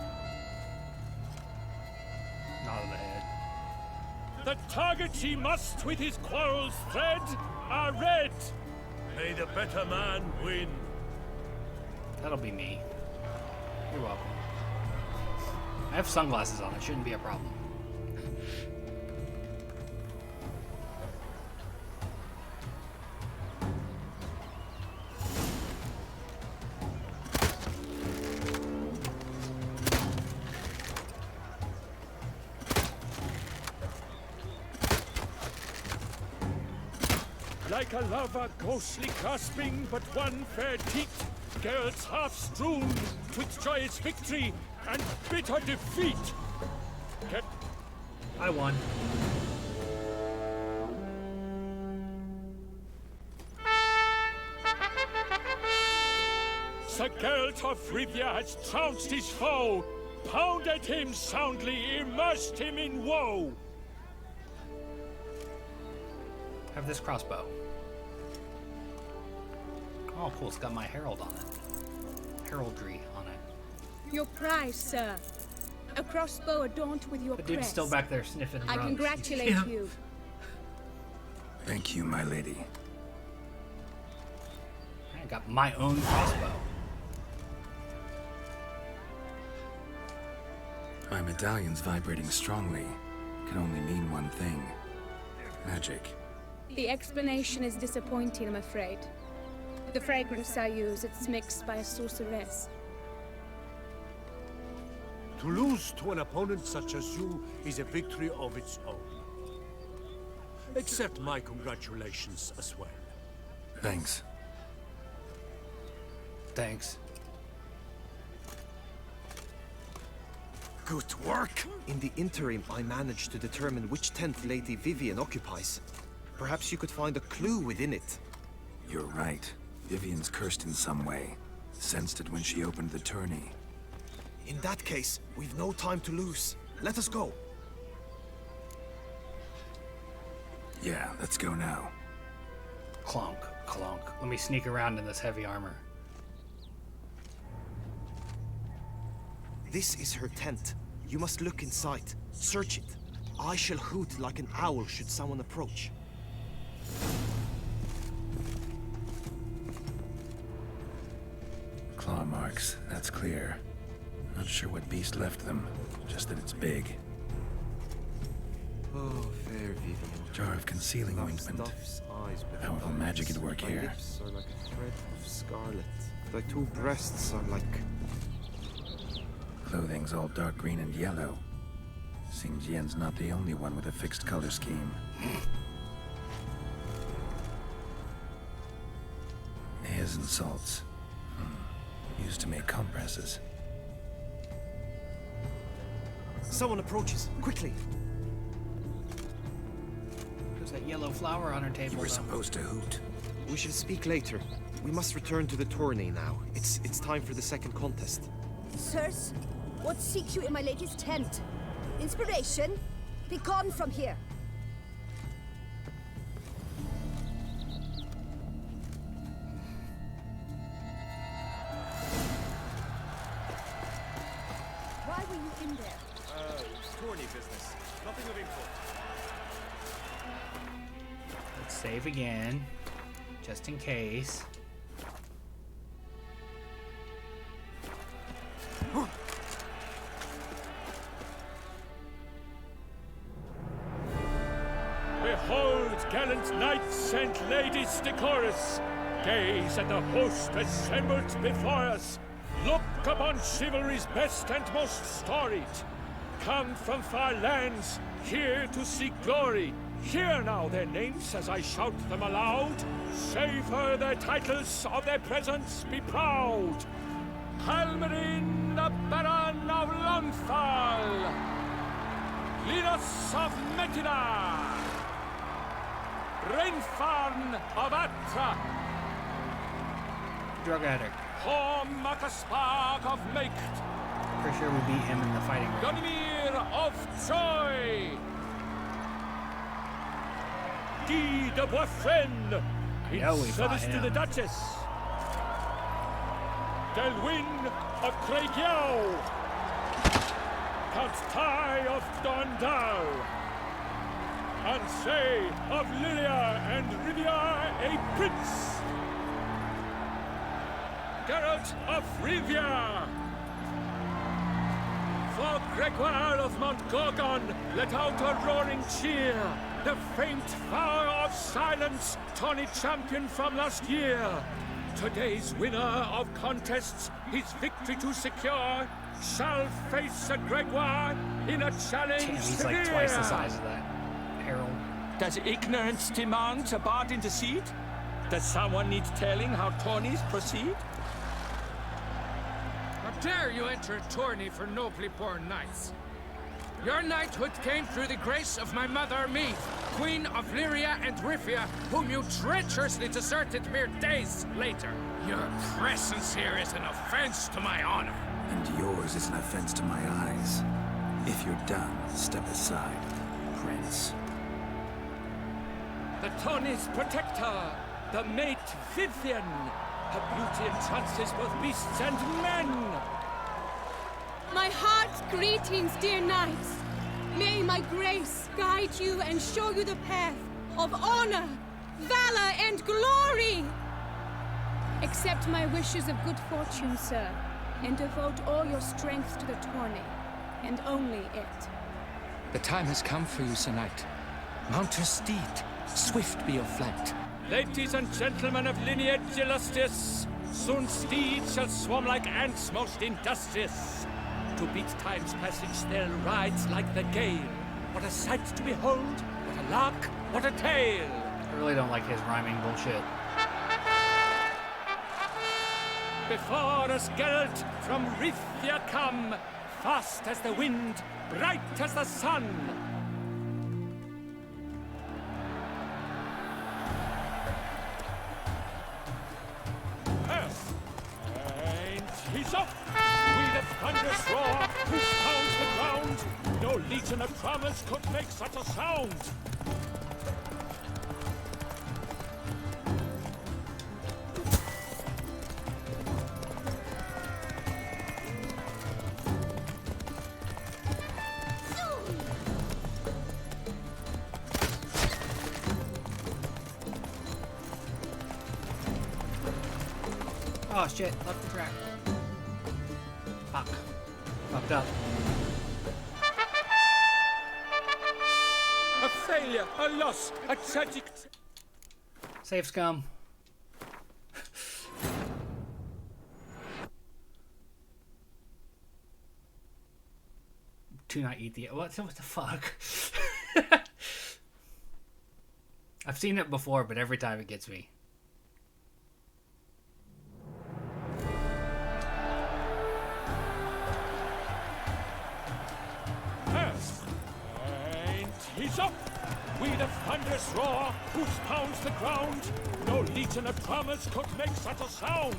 Nod of the head. The targets he must with his quarrels thread are red. May the better man win. That'll be me. You're welcome. I have sunglasses on. It shouldn't be a problem. Like a lover ghostly clasping but one fair teat, Geralt's half-strewn with joyous victory and bitter defeat. I won. Sir Geralt of Rivia has trounced his foe, pounded him soundly, immersed him in woe. Have this crossbow. Oh, cool. It's got my herald on it. Heraldry on it. Your prize, sir. A crossbow adorned with your The dude's crest. still back there sniffing I rugs. congratulate Yeah. you. Thank you, my lady. I got my own crossbow. My medallion's vibrating strongly. Can only mean one thing. Magic. The explanation is disappointing, I'm afraid. The fragrance I use, it's mixed by a sorceress. To lose to an opponent such as you is a victory of its own. Accept my congratulations as well. Thanks. Thanks. Good work! In the interim, I managed to determine which tent Lady Vivian occupies. Perhaps you could find a clue within it. You're right. Vivian's cursed in some way. Sensed it when she opened the tourney. In that case, we've no time to lose. Let us go. Yeah, let's go now. Clunk, clunk. Let me sneak around in this heavy armor. This is her tent. You must look inside. Search it. I shall hoot like an owl should someone approach. Claw marks, that's clear. Not sure what beast left them, just that it's big. Oh, fair Vivian. Jar of concealing ointment. Powerful magic at work My here. lips are like a thread of scarlet. Thy two breasts are like... Clothing's all dark green and yellow. Seems Yen's not the only one with a fixed color scheme. Airs and salts. Used to make compresses. Someone approaches. Quickly! There's that yellow flower on her table. You were though. supposed to hoot. We shall speak later. We must return to the tourney now. It's time for the second contest. Sirs, what seek you in my lady's tent? Inspiration? Be gone from here. Why were you in there? Tourney business. Nothing of import. Let's save again, just in case. Behold, gallant knights and ladies decorous. Gaze at the host assembled before us. Look upon chivalry's best and most storied. Come from far lands, here to seek glory. Hear now their names as I shout them aloud. Savor their titles, of their presence be proud. Halmarin, the Baron of Lonthal. Linus of Metina. Rainfarn of Atra. Drug addict. Hormakaspark of Maked. Pretty sure we beat him in the fighting ring. Gunimir of Troy. Guy de Boisfren. In know we service fought to the him. Duchess. Delwyn of Craigiau. Count Tai of Dondal. Ansay of Lilia and Rivia a prince. Geralt of Rivia. For Gregoire of Mount Gorgon, let out a roaring cheer. The faint vow of silence, tawny champion from last year. Today's winner of contests, his victory to secure, shall face Sir Gregoire in a challenge Damn, he's severe. like twice the size of that herald. Does ignorance demand a bard intercede? Does someone need telling how tourneys proceed? dare you enter a tourney for nobly born knights? Your knighthood came through the grace of my mother, Meath, Queen of Lyria and Rifia, whom you treacherously deserted mere days later. Your presence here is an offense to my honor. And yours is an offense to my eyes. If you're done, step aside, Prince. The Tawny's protector, the mate Vivian. Her beauty entrances both beasts and men. My heart's greetings, dear knights. May my grace guide you and show you the path of honor, valor, and glory. Accept my wishes of good fortune, sir, and devote all your strength to the tourney, and only it. The time has come for you, Sir Knight. Mount your steed. Swift be your flight. Ladies and gentlemen of lineage illustrious, soon steeds shall swarm like ants most industrious. To beat time's passage they'll ride like the gale. What a sight to behold, what a lark, what a tale. I really don't like his rhyming bullshit. Before us Geralt from Rithia come, fast as the wind, bright as the sun. And he's up! With a thunderous roar, who pounds the ground. No legion of drummers could make such a sound. Oh shit, left the track. Fuck. Fucked up. A failure, a loss, a tragic... Save scum. Do not eat the... What the fuck? I've seen it before, but every time it gets me. He's up! With a thunderous roar, whose pounds the ground. No legion of drummers could make such a sound.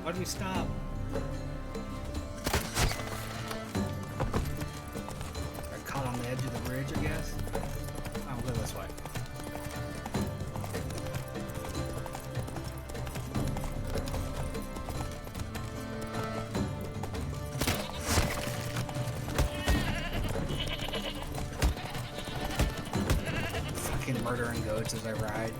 Why do we stop? Got caught on the edge of the bridge, I guess. I'll go this way. Fucking murdering goats as I ride.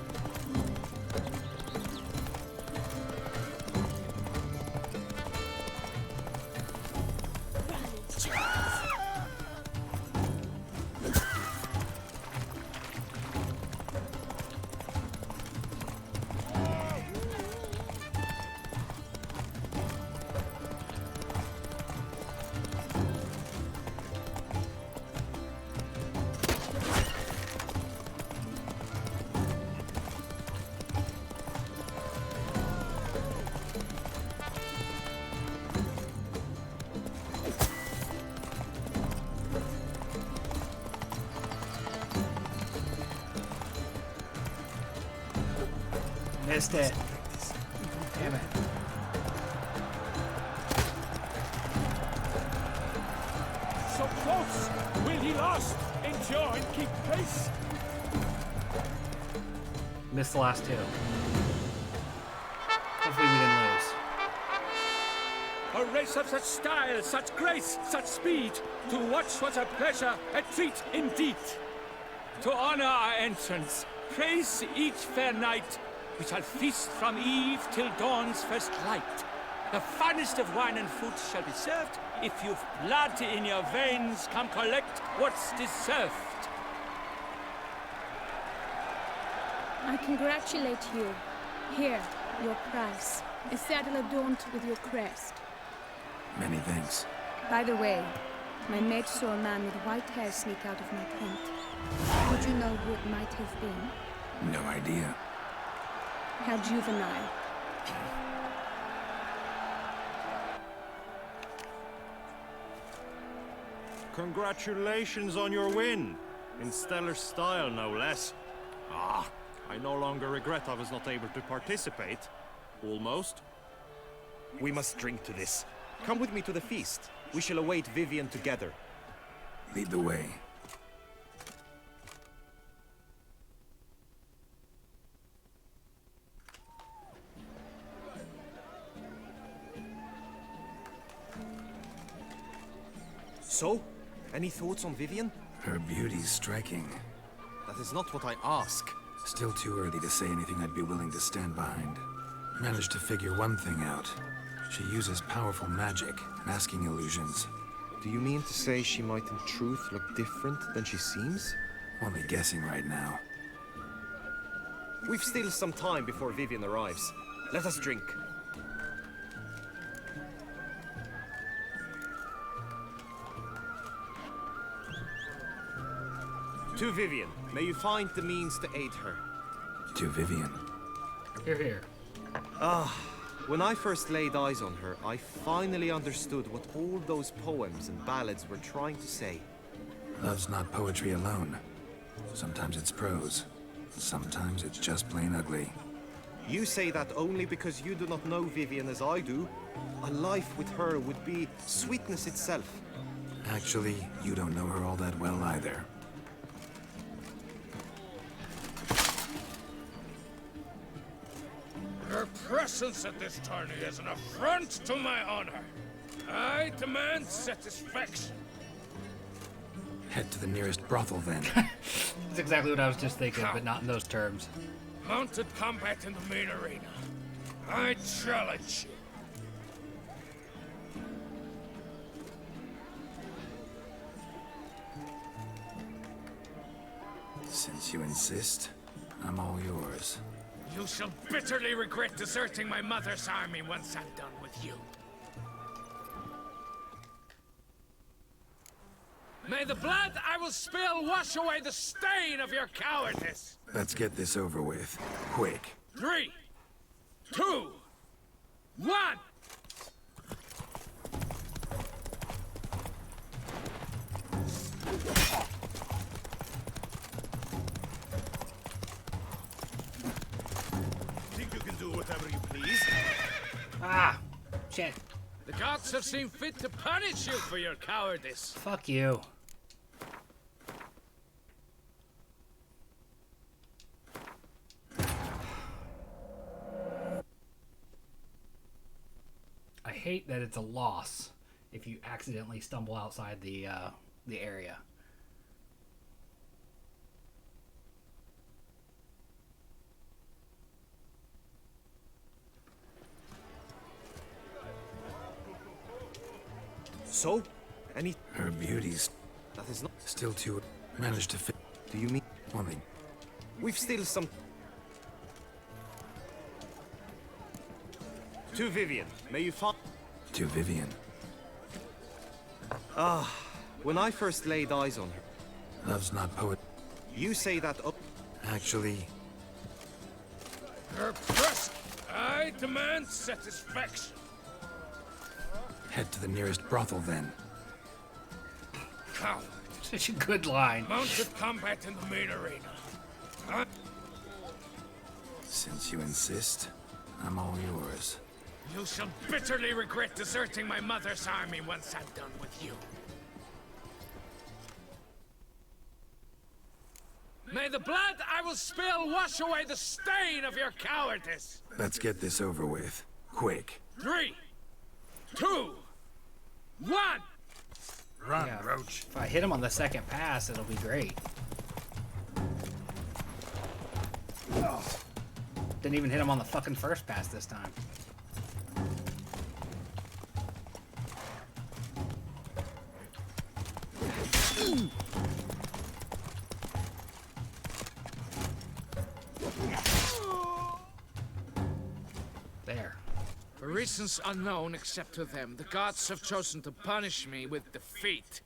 missed it. Damn it. So close! Will he last? Endure and keep pace? Missed the last two. Hopefully we didn't lose. A race of such style, such grace, such speed. To watch was a pleasure, a treat indeed. To honor our entrance, praise each fair night. We shall feast from eve till dawn's first light. The finest of wine and fruit shall be served. If you've blood in your veins, come collect what's deserved. I congratulate you. Here, your prize. A saddle adorned with your crest. Many thanks. By the way, my mate saw a man with white hair sneak out of my tent. Would you know who it might have been? No idea. How juvenile. Congratulations on your win. In stellar style, no less. Ah, I no longer regret I was not able to participate. Almost. We must drink to this. Come with me to the feast. We shall await Vivian together. Lead the way. So, any thoughts on Vivian? Her beauty's striking. That is not what I ask. Still too early to say anything I'd be willing to stand behind. Managed to figure one thing out. She uses powerful magic, masking illusions. Do you mean to say she might in truth look different than she seems? Only guessing right now. We've still some time before Vivian arrives. Let us drink. To Vivian, may you find the means to aid her. To Vivian. Here, here. When I first laid eyes on her, I finally understood what all those poems and ballads were trying to say. Love's not poetry alone. Sometimes it's prose. Sometimes it's just plain ugly. You say that only because you do not know Vivian as I do. A life with her would be sweetness itself. Actually, you don't know her all that well either. Her presence at this tourney is an affront to my honor. I demand satisfaction. Head to the nearest brothel, then. That's exactly what I was just thinking, but not in those terms. Mounted combat in the main arena. I challenge you. Since you insist, I'm all yours. You shall bitterly regret deserting my mother's army once I'm done with you. May the blood I will spill wash away the stain of your cowardice! Let's get this over with. Quick. 3, 2, 1! Think you can do whatever you please? Ah! Shit. The gods have seen fit to punish you for your cowardice. Fuck you. I hate that it's a loss if you accidentally stumble outside the area. So? Any... Her beauty's... That is not... Still too... Managed to fit... Do you mean... Only... We've still some... To Vivian, may you find... To Vivian. When I first laid eyes on her... Love's not poet... You say that... Actually... Her presence. I demand satisfaction. Head to the nearest brothel, then. Coward. Such a good line. Mounted combat in the main arena. Since you insist, I'm all yours. You shall bitterly regret deserting my mother's army once I'm done with you. May the blood I will spill wash away the stain of your cowardice! Let's get this over with. Quick. 3, 2, 1! Run, Yeah, Roach. If I hit him on the second pass, it'll be great. Didn't even hit him on the fucking first pass this time. There. For reasons unknown except to them, the gods have chosen to punish me with defeat.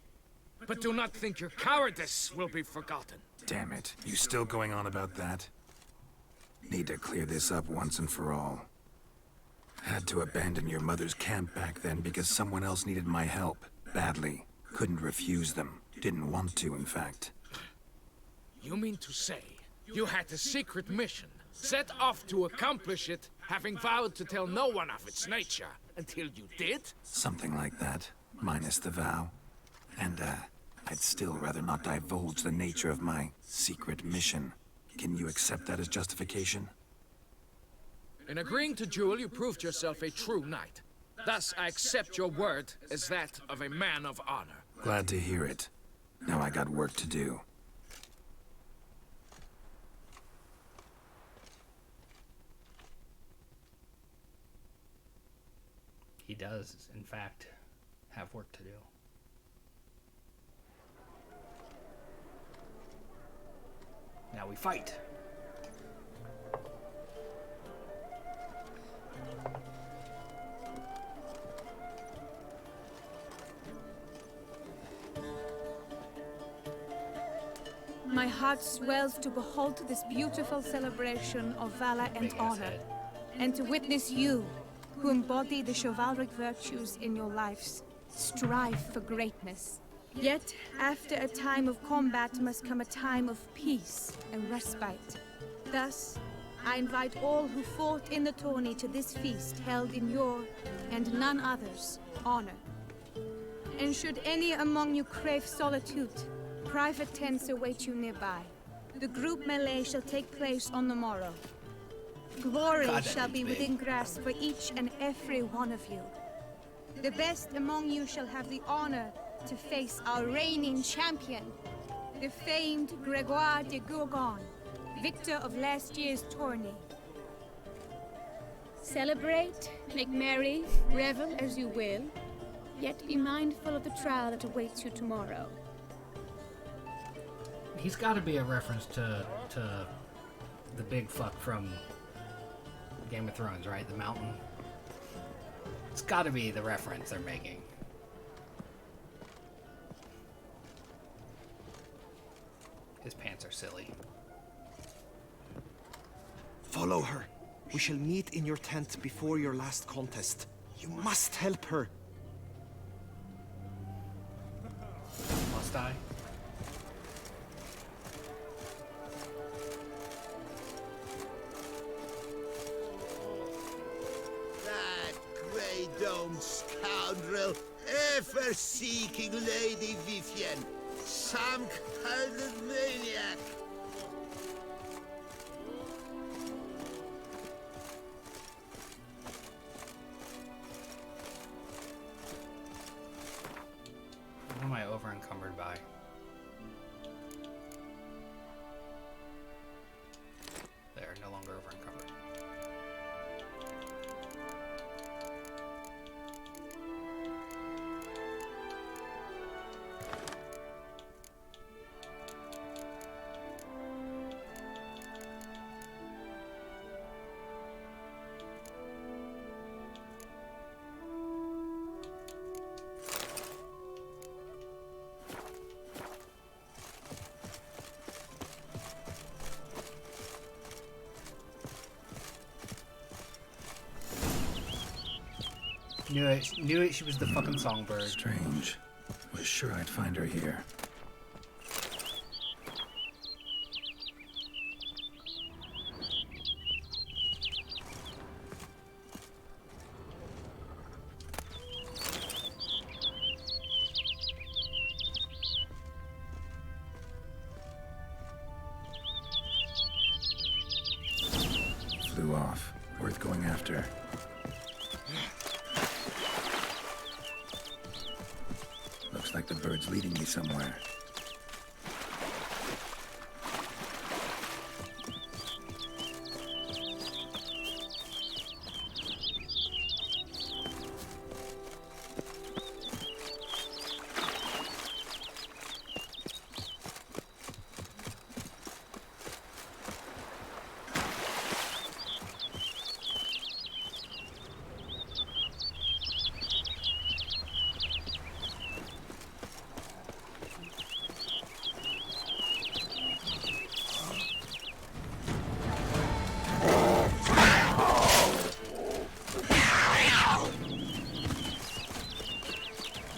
But do not think your cowardice will be forgotten. Damn it. You still going on about that? Need to clear this up once and for all. Had to abandon your mother's camp back then because someone else needed my help. Badly. Couldn't refuse them. Didn't want to, in fact. You mean to say you had a secret mission, set off to accomplish it, having vowed to tell no one of its nature, until you did? Something like that. Minus the vow. And, I'd still rather not divulge the nature of my secret mission. Can you accept that as justification? In agreeing to duel, you proved yourself a true knight. Thus, I accept your word as that of a man of honor. Glad to hear it. Now I got work to do. He does, in fact, have work to do. Now we fight. My heart swells to behold this beautiful celebration of valor and honor, and to witness you, who embody the chivalric virtues in your lives, strive for greatness. Yet, after a time of combat must come a time of peace and respite. Thus, I invite all who fought in the tourney to this feast held in your, and none other's, honor. And should any among you crave solitude, private tents await you nearby. The group melee shall take place on the morrow. Glory shall be within grasp for each and every one of you. The best among you shall have the honor to face our reigning champion, the famed Gregoire de Gourgon, victor of last year's tourney. Celebrate, make merry, revel as you will, yet be mindful of the trial that awaits you tomorrow. He's got to be a reference to the big fuck from Game of Thrones, right? The mountain. It's got to be the reference they're making. His pants are silly. Follow her. We shall meet in your tent before your last contest. You must help her. Must I? That grey-domed scoundrel, ever seeking Lady Vivienne. Some kind of maniac. What am I over encumbered by? There, no longer over encumbered. Knew it, she was the fucking songbird. Strange. Was sure I'd find her here. password's leading me somewhere.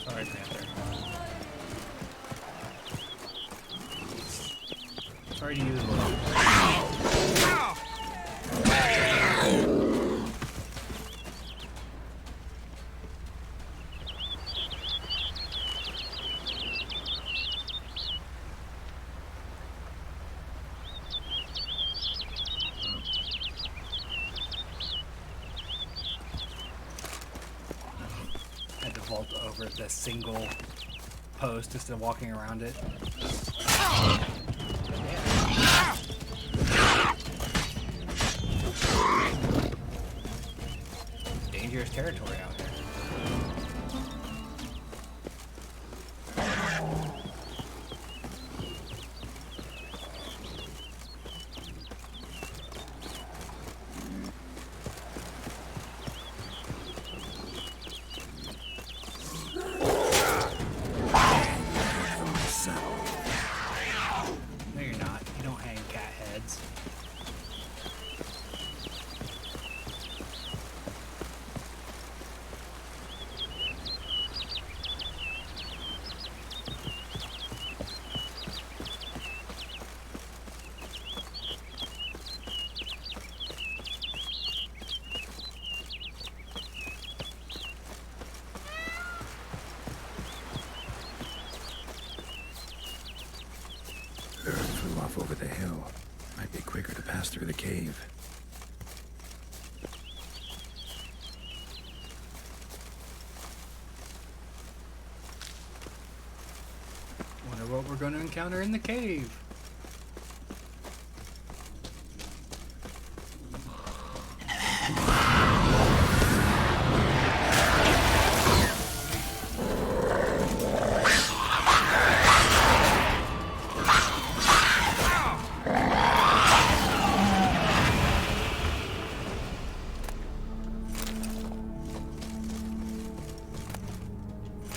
Sorry, Panther. Sorry to use one. Had to vault over the single post instead of walking around it. Dangerous territory out here. No, you're not. You don't hang cat heads. Earth flew off over the hill. Might be quicker to pass through the cave. Wonder what we're going to encounter in the cave.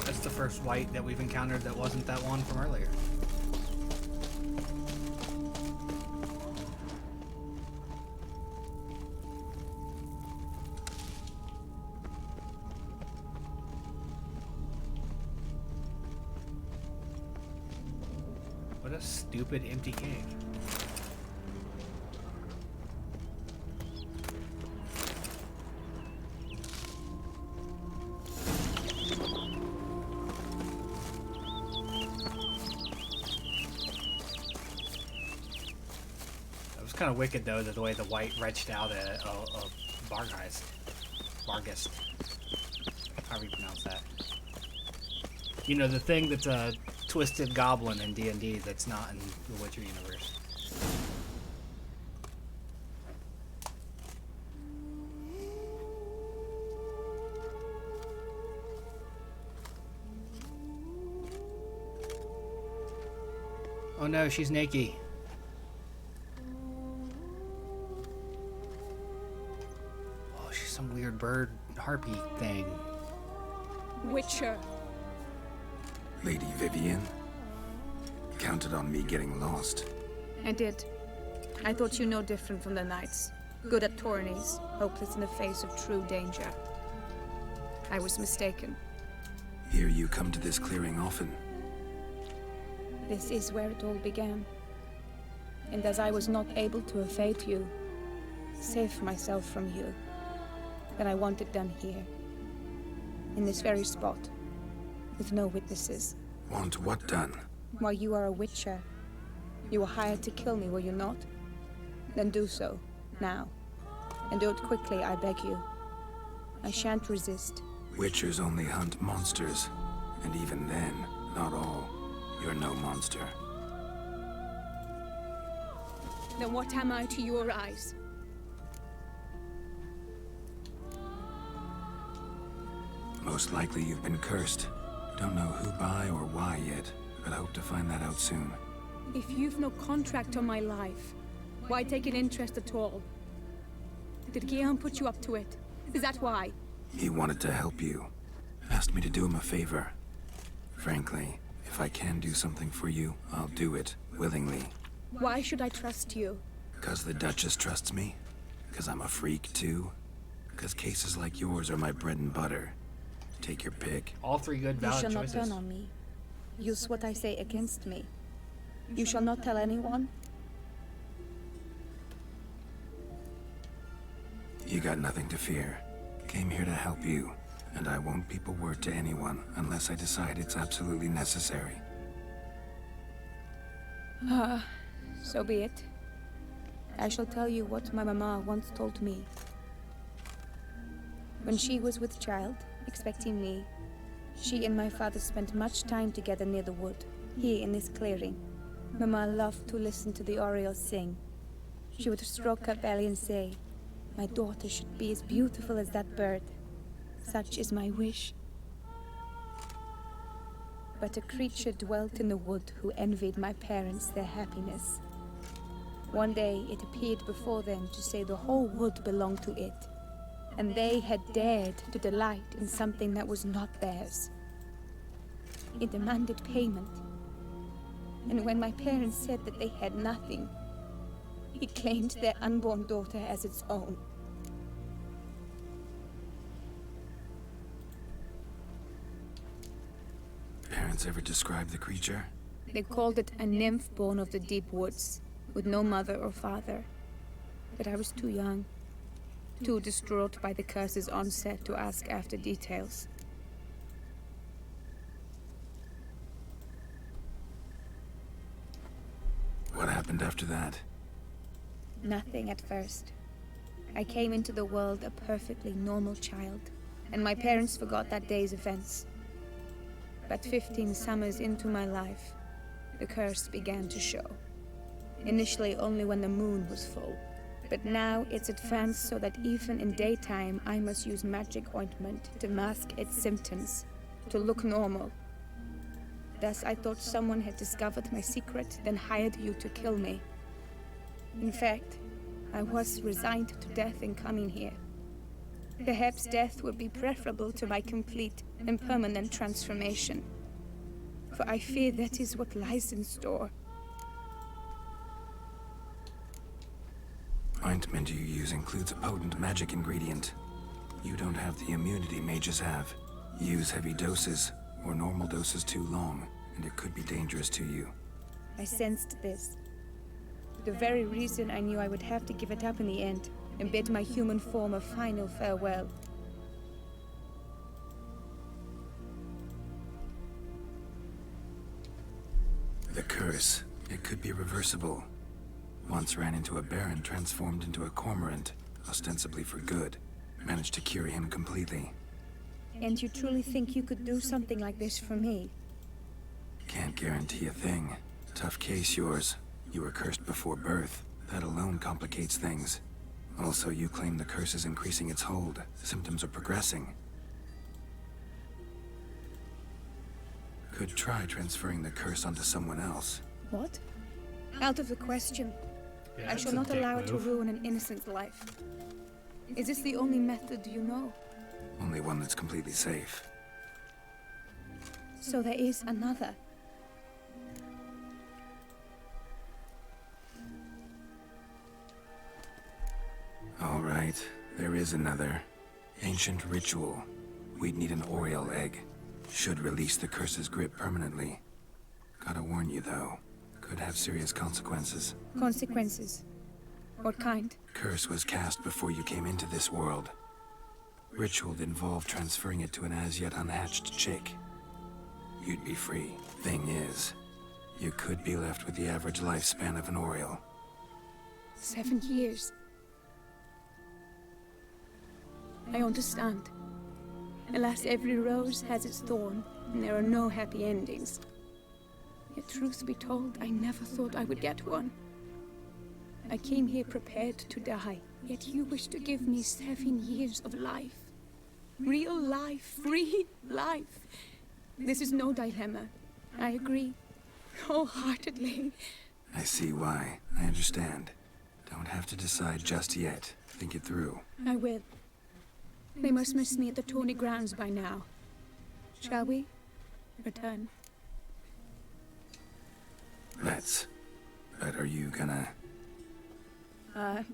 That's the first white that we've encountered that wasn't that one from earlier. What a stupid empty cave. It was kind of wicked though, the way the white retched out a Barghest. Barghest. However you pronounce that. You know, the thing that's a twisted goblin in D&D that's not in the Witcher universe. Oh no, she's naked. Oh, she's some weird bird harpy thing. Witcher. Lady Vivian? Counted on me getting lost. I did. I thought you no different from the knights. Good at tourneys, hopeless in the face of true danger. I was mistaken. Hear you come to this clearing often. This is where it all began. And as I was not able to evade you, save myself from you, then I want it done here. In this very spot. With no witnesses. Want what done? While you are a witcher, you were hired to kill me, were you not? Then do so, now. And do it quickly, I beg you. I shan't resist. Witchers only hunt monsters, and even then, not all. You're no monster. Then what am I to your eyes? Most likely you've been cursed. Don't know who by or why yet, but hope to find that out soon. If you've no contract on my life, why take an interest at all? Did Guillaume put you up to it? Is that why? He wanted to help you. Asked me to do him a favor. Frankly, if I can do something for you, I'll do it, willingly. Why should I trust you? 'Cause the Duchess trusts me? 'Cause I'm a freak, too? 'Cause cases like yours are my bread and butter. Take your pick. All three good, You valid shall not choices. turn on me. Use what I say against me. You shall not tell anyone. You got nothing to fear. Came here to help you, and I won't peep a word to anyone unless I decide it's absolutely necessary. So be it. I shall tell you what my mama once told me. When she was with child, expecting me, she and my father spent much time together near the wood, here in this clearing. Mama loved to listen to the orioles sing. She would stroke her belly and say, "My daughter should be as beautiful as that bird. Such is my wish." But a creature dwelt in the wood who envied my parents their happiness. One day it appeared before them to say the whole wood belonged to it, and they had dared to delight in something that was not theirs. It demanded payment, and when my parents said that they had nothing, it claimed their unborn daughter as its own. Parents ever describe the creature? They called it a nymph born of the deep woods, with no mother or father. But I was too young, too distraught by the curse's onset to ask after details. What happened after that? Nothing at first. I came into the world a perfectly normal child, and my parents forgot that day's events. But 15 summers into my life, the curse began to show. Initially only when the moon was full, but now it's advanced so that even in daytime I must use magic ointment to mask its symptoms, to look normal. Thus I thought someone had discovered my secret, then hired you to kill me. In fact, I was resigned to death in coming here. Perhaps death would be preferable to my complete and permanent transformation, for I fear that is what lies in store. Ointment you use includes a potent magic ingredient. You don't have the immunity mages have. Use heavy doses, or normal doses too long, and it could be dangerous to you. I sensed this. The very reason I knew I would have to give it up in the end, and bid my human form a final farewell. The curse, it could be reversible. Once ran into a baron transformed into a cormorant, ostensibly for good. Managed to cure him completely. And you truly think you could do something like this for me? Can't guarantee a thing. Tough case, yours. You were cursed before birth. That alone complicates things. Also, you claim the curse is increasing its hold. Symptoms are progressing. Could try transferring the curse onto someone else. What? Out of the question. Yeah, I shall that's a not dick allow it to move. ruin an innocent life. Is this the only method you know? Only one that's completely safe. So there is another. All right, there is another. Ancient ritual. We'd need an Oriole egg. Should release the curse's grip permanently. Gotta warn you, though. Could have serious consequences. Consequences? What kind? Curse was cast before you came into this world. Ritual involved transferring it to an as-yet unhatched chick. You'd be free. Thing is, you could be left with the average lifespan of an Oriole. 7 years. I understand. Alas, every rose has its thorn, and there are no happy endings. Yet truth be told, I never thought I would get one. I came here prepared to die, yet you wish to give me 7 years of life. Real life, free life. This is no dilemma. I agree, wholeheartedly. I see why. I understand. Don't have to decide just yet. Think it through. I will. They must miss me at the tourney grounds by now. Shall we? Return. Let's. But are you gonna...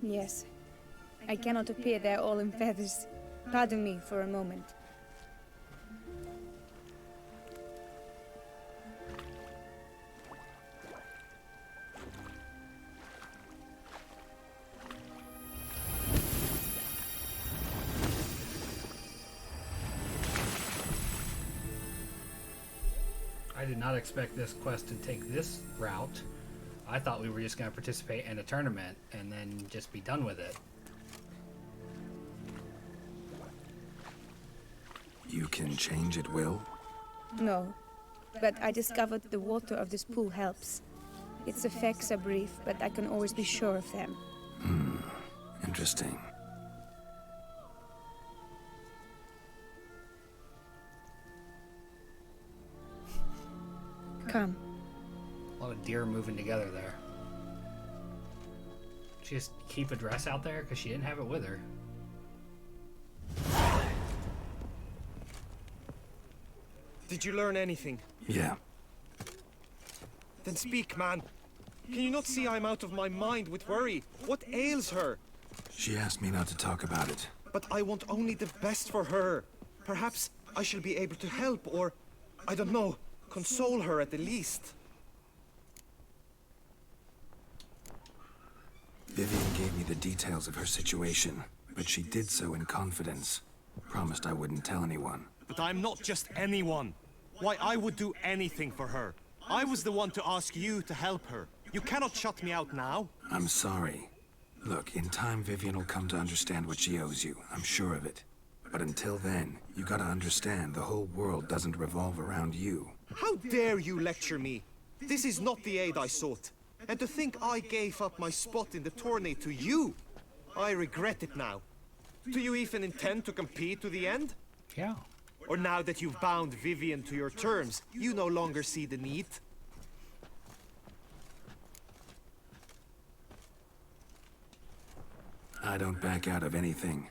Yes. I cannot appear there all in feathers. Pardon me for a moment. I did not expect this quest to take this route. I thought we were just going to participate in a tournament and then just be done with it. You can change at will? No, but I discovered the water of this pool helps. Its effects are brief, but I can always be sure of them. Interesting. Come. A lot of deer moving together there. She just keep a dress out there because she didn't have it with her. Did you learn anything? Yeah. Then speak, man. Can you not see I'm out of my mind with worry? What ails her? She asked me not to talk about it. But I want only the best for her. Perhaps I shall be able to help, or, I don't know, console her at the least. Vivian gave me the details of her situation, but she did so in confidence. Promised I wouldn't tell anyone. But I'm not just anyone. Why, I would do anything for her. I was the one to ask you to help her. You cannot shut me out now. I'm sorry. Look, in time Vivian will come to understand what she owes you. I'm sure of it. But until then, you gotta understand the whole world doesn't revolve around you. How dare you lecture me? This is not the aid I sought. And to think I gave up my spot in the tourney to you. I regret it now. Do you even intend to compete to the end? Yeah. Or now that you've bound Vivian to your terms, you no longer see the need? I don't back out of anything.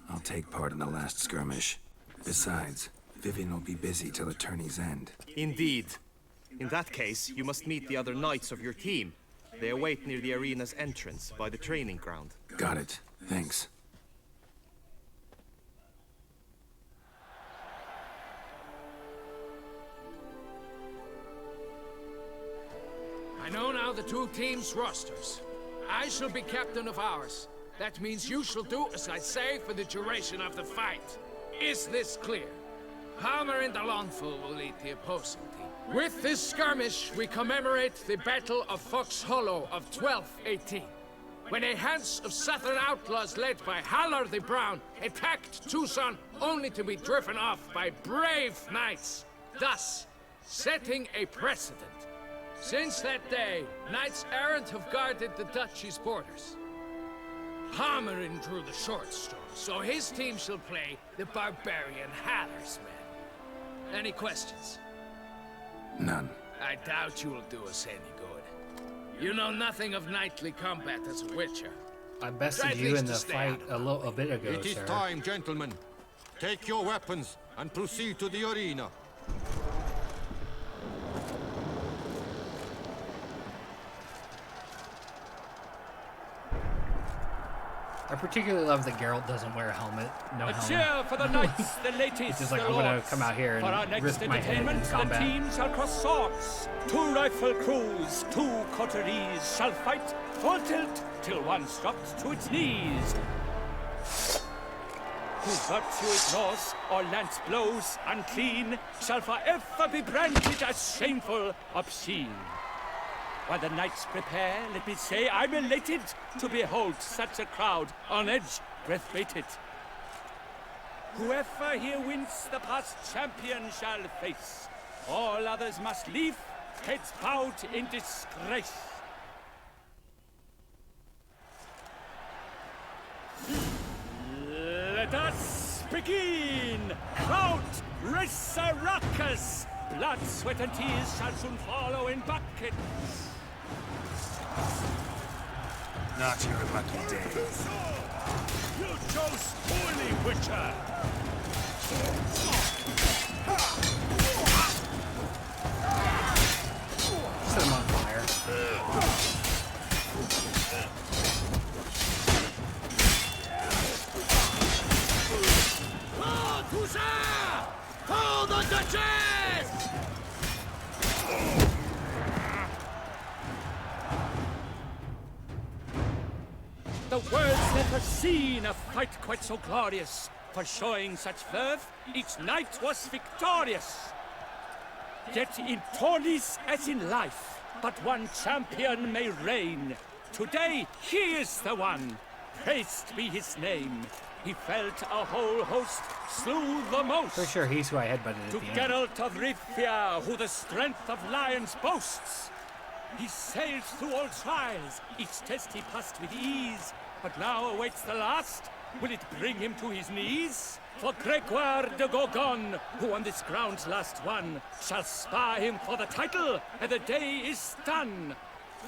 I'll take part in the last skirmish. Besides, Vivian will be busy till the tourney's end. Indeed. In that case, you must meet the other knights of your team. They await near the arena's entrance, by the training ground. Got it. Thanks. I know now the two teams' rosters. I shall be captain of ours. That means you shall do as I say for the duration of the fight. Is this clear? Hammer and the Longful will lead the opposing team. With this skirmish, we commemorate the Battle of Fox Hollow of 1218, when a Hans of Southern outlaws led by Haller the Brown attacked Tucson only to be driven off by brave knights, thus setting a precedent. Since that day, knights errant have guarded the duchy's borders. Hammerin drew the short straw, so his team shall play the barbarian Haller's men. Any questions? None. I doubt you will do us any good. You know nothing of knightly combat as a witcher. I bested you in the fight a bit ago, It is sir. time, gentlemen. Take your weapons and proceed to the arena. I particularly love that Geralt doesn't wear a helmet. No A helmet. cheer for the knights, the ladies, It's just like, the I'm gonna lords. come out here For our and next risk my head in entertainment, the combat. team shall cross swords. 2 rifle crews, 2 coteries shall fight full tilt till one's dropped to its knees. Who virtue ignores or lance blows unclean shall forever be branded as shameful, obscene. While the knights prepare, let me say I'm elated to behold such a crowd on edge, breath-baited. Whoever here wins the past champion shall face. All others must leave, heads bowed in disgrace. Let us begin! Count Resurrecus! Blood, sweat, and tears shall soon follow in buckets. Not your lucky day. You chose poorly, Witcher! Set him on fire. Call Toussaint! Call the Duchess! The world's never seen a fight quite so glorious. For showing such verve, each knight was victorious. Yet in tourneys as in life, but one champion may reign. Today, he is the one. Praised be his name. He felt a whole host, slew the most. For sure, he's who I headbutted at To the end. Geralt of Rivia, who the strength of lions boasts. He sailed through all trials, each test he passed with ease. But now awaits the last. Will it bring him to his knees? For Gregoire de Gorgon, who on this ground's last won, shall spar him for the title, and the day is done.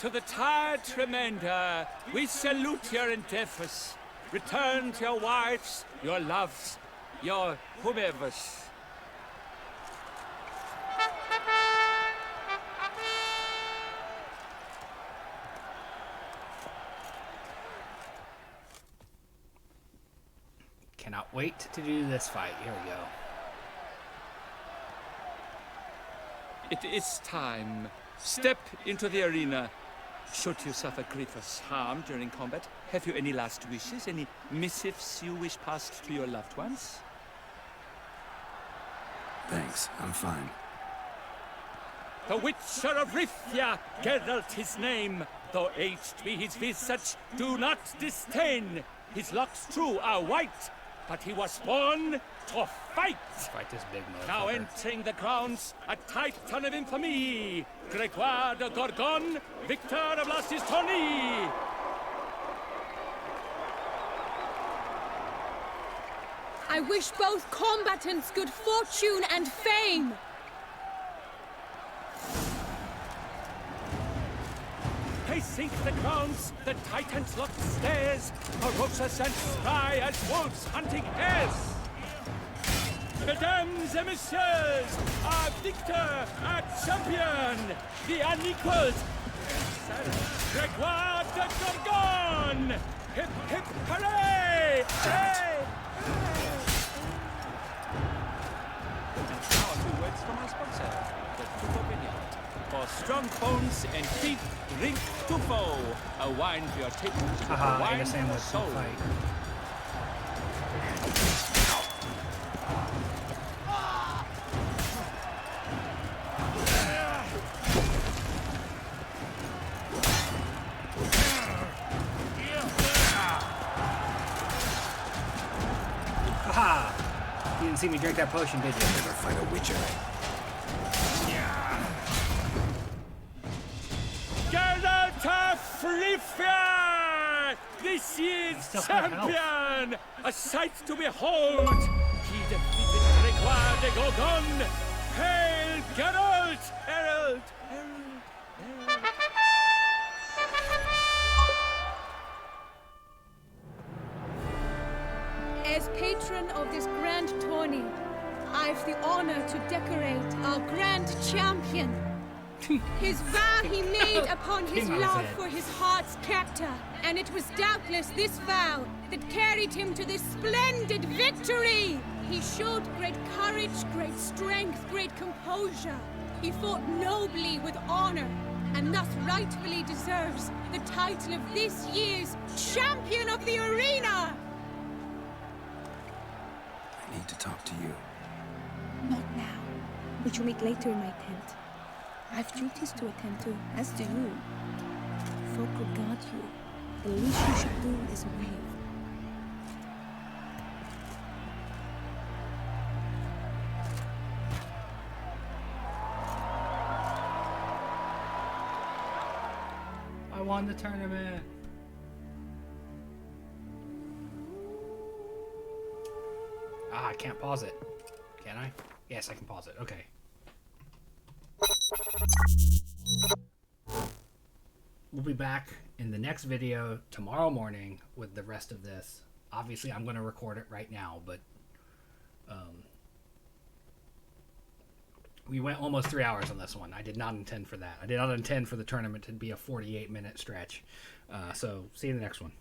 To the tired Tremender, we salute your endeavors. Return to your wives, your loves, your whomevers. Cannot wait to do this fight. Here we go. It is time. Step into the arena. Should you suffer grievous harm during combat, have you any last wishes? Any missives you wish passed to your loved ones? Thanks, I'm fine. The Witcher of Rivia, Geralt his name. Though aged be his visage, do not disdain. His locks true are white, but he was born to fight. Fight this big motherfucker. Now entering the grounds, a titan of infamy, Gregoire de Gorgon, victor of last his tourney. I wish both combatants good fortune and fame. They sink the grounds, the titans locked stairs, ferocious and spry as wolves hunting hares. Mesdames et messieurs, our victor, our champion, the unequaled, Gregoire de Gorgon! Hip, hip, hooray! Hey! And now a few words from our sponsor, the Tuco Vineyard. For strong bones and teeth, drink Tufo, a wine for your taste, a wine for your soul. Haha! You didn't see me drink that potion, did you? Never fight a witcher. Geralt of Rivia! This year's champion! A sight to behold! He defeated Gregoire de Gorgon! Hail Geralt! Herald! Herald! Herald! As patron of this grand tourney, I've the honor to decorate our grand champion. His vow he made upon his love for his heart's captor, and it was doubtless this vow that carried him to this splendid victory. He showed great courage, great strength, great composure. He fought nobly with honor, and thus rightfully deserves the title of this year's Champion of the Arena! I need to talk to you. Not now. We shall meet later in my tent. I have duties to attend to, as do you. Folk regard you. The least you should do is wave. won the tournament. Ah, I can't pause it. Can I? Yes, I can pause it. Okay. We'll be back in the next video tomorrow morning with the rest of this. Obviously, I'm going to record it right now, but we went almost 3 hours on this one. I did not intend for that. I did not intend for the tournament to be a 48-minute stretch. So, see you in the next one.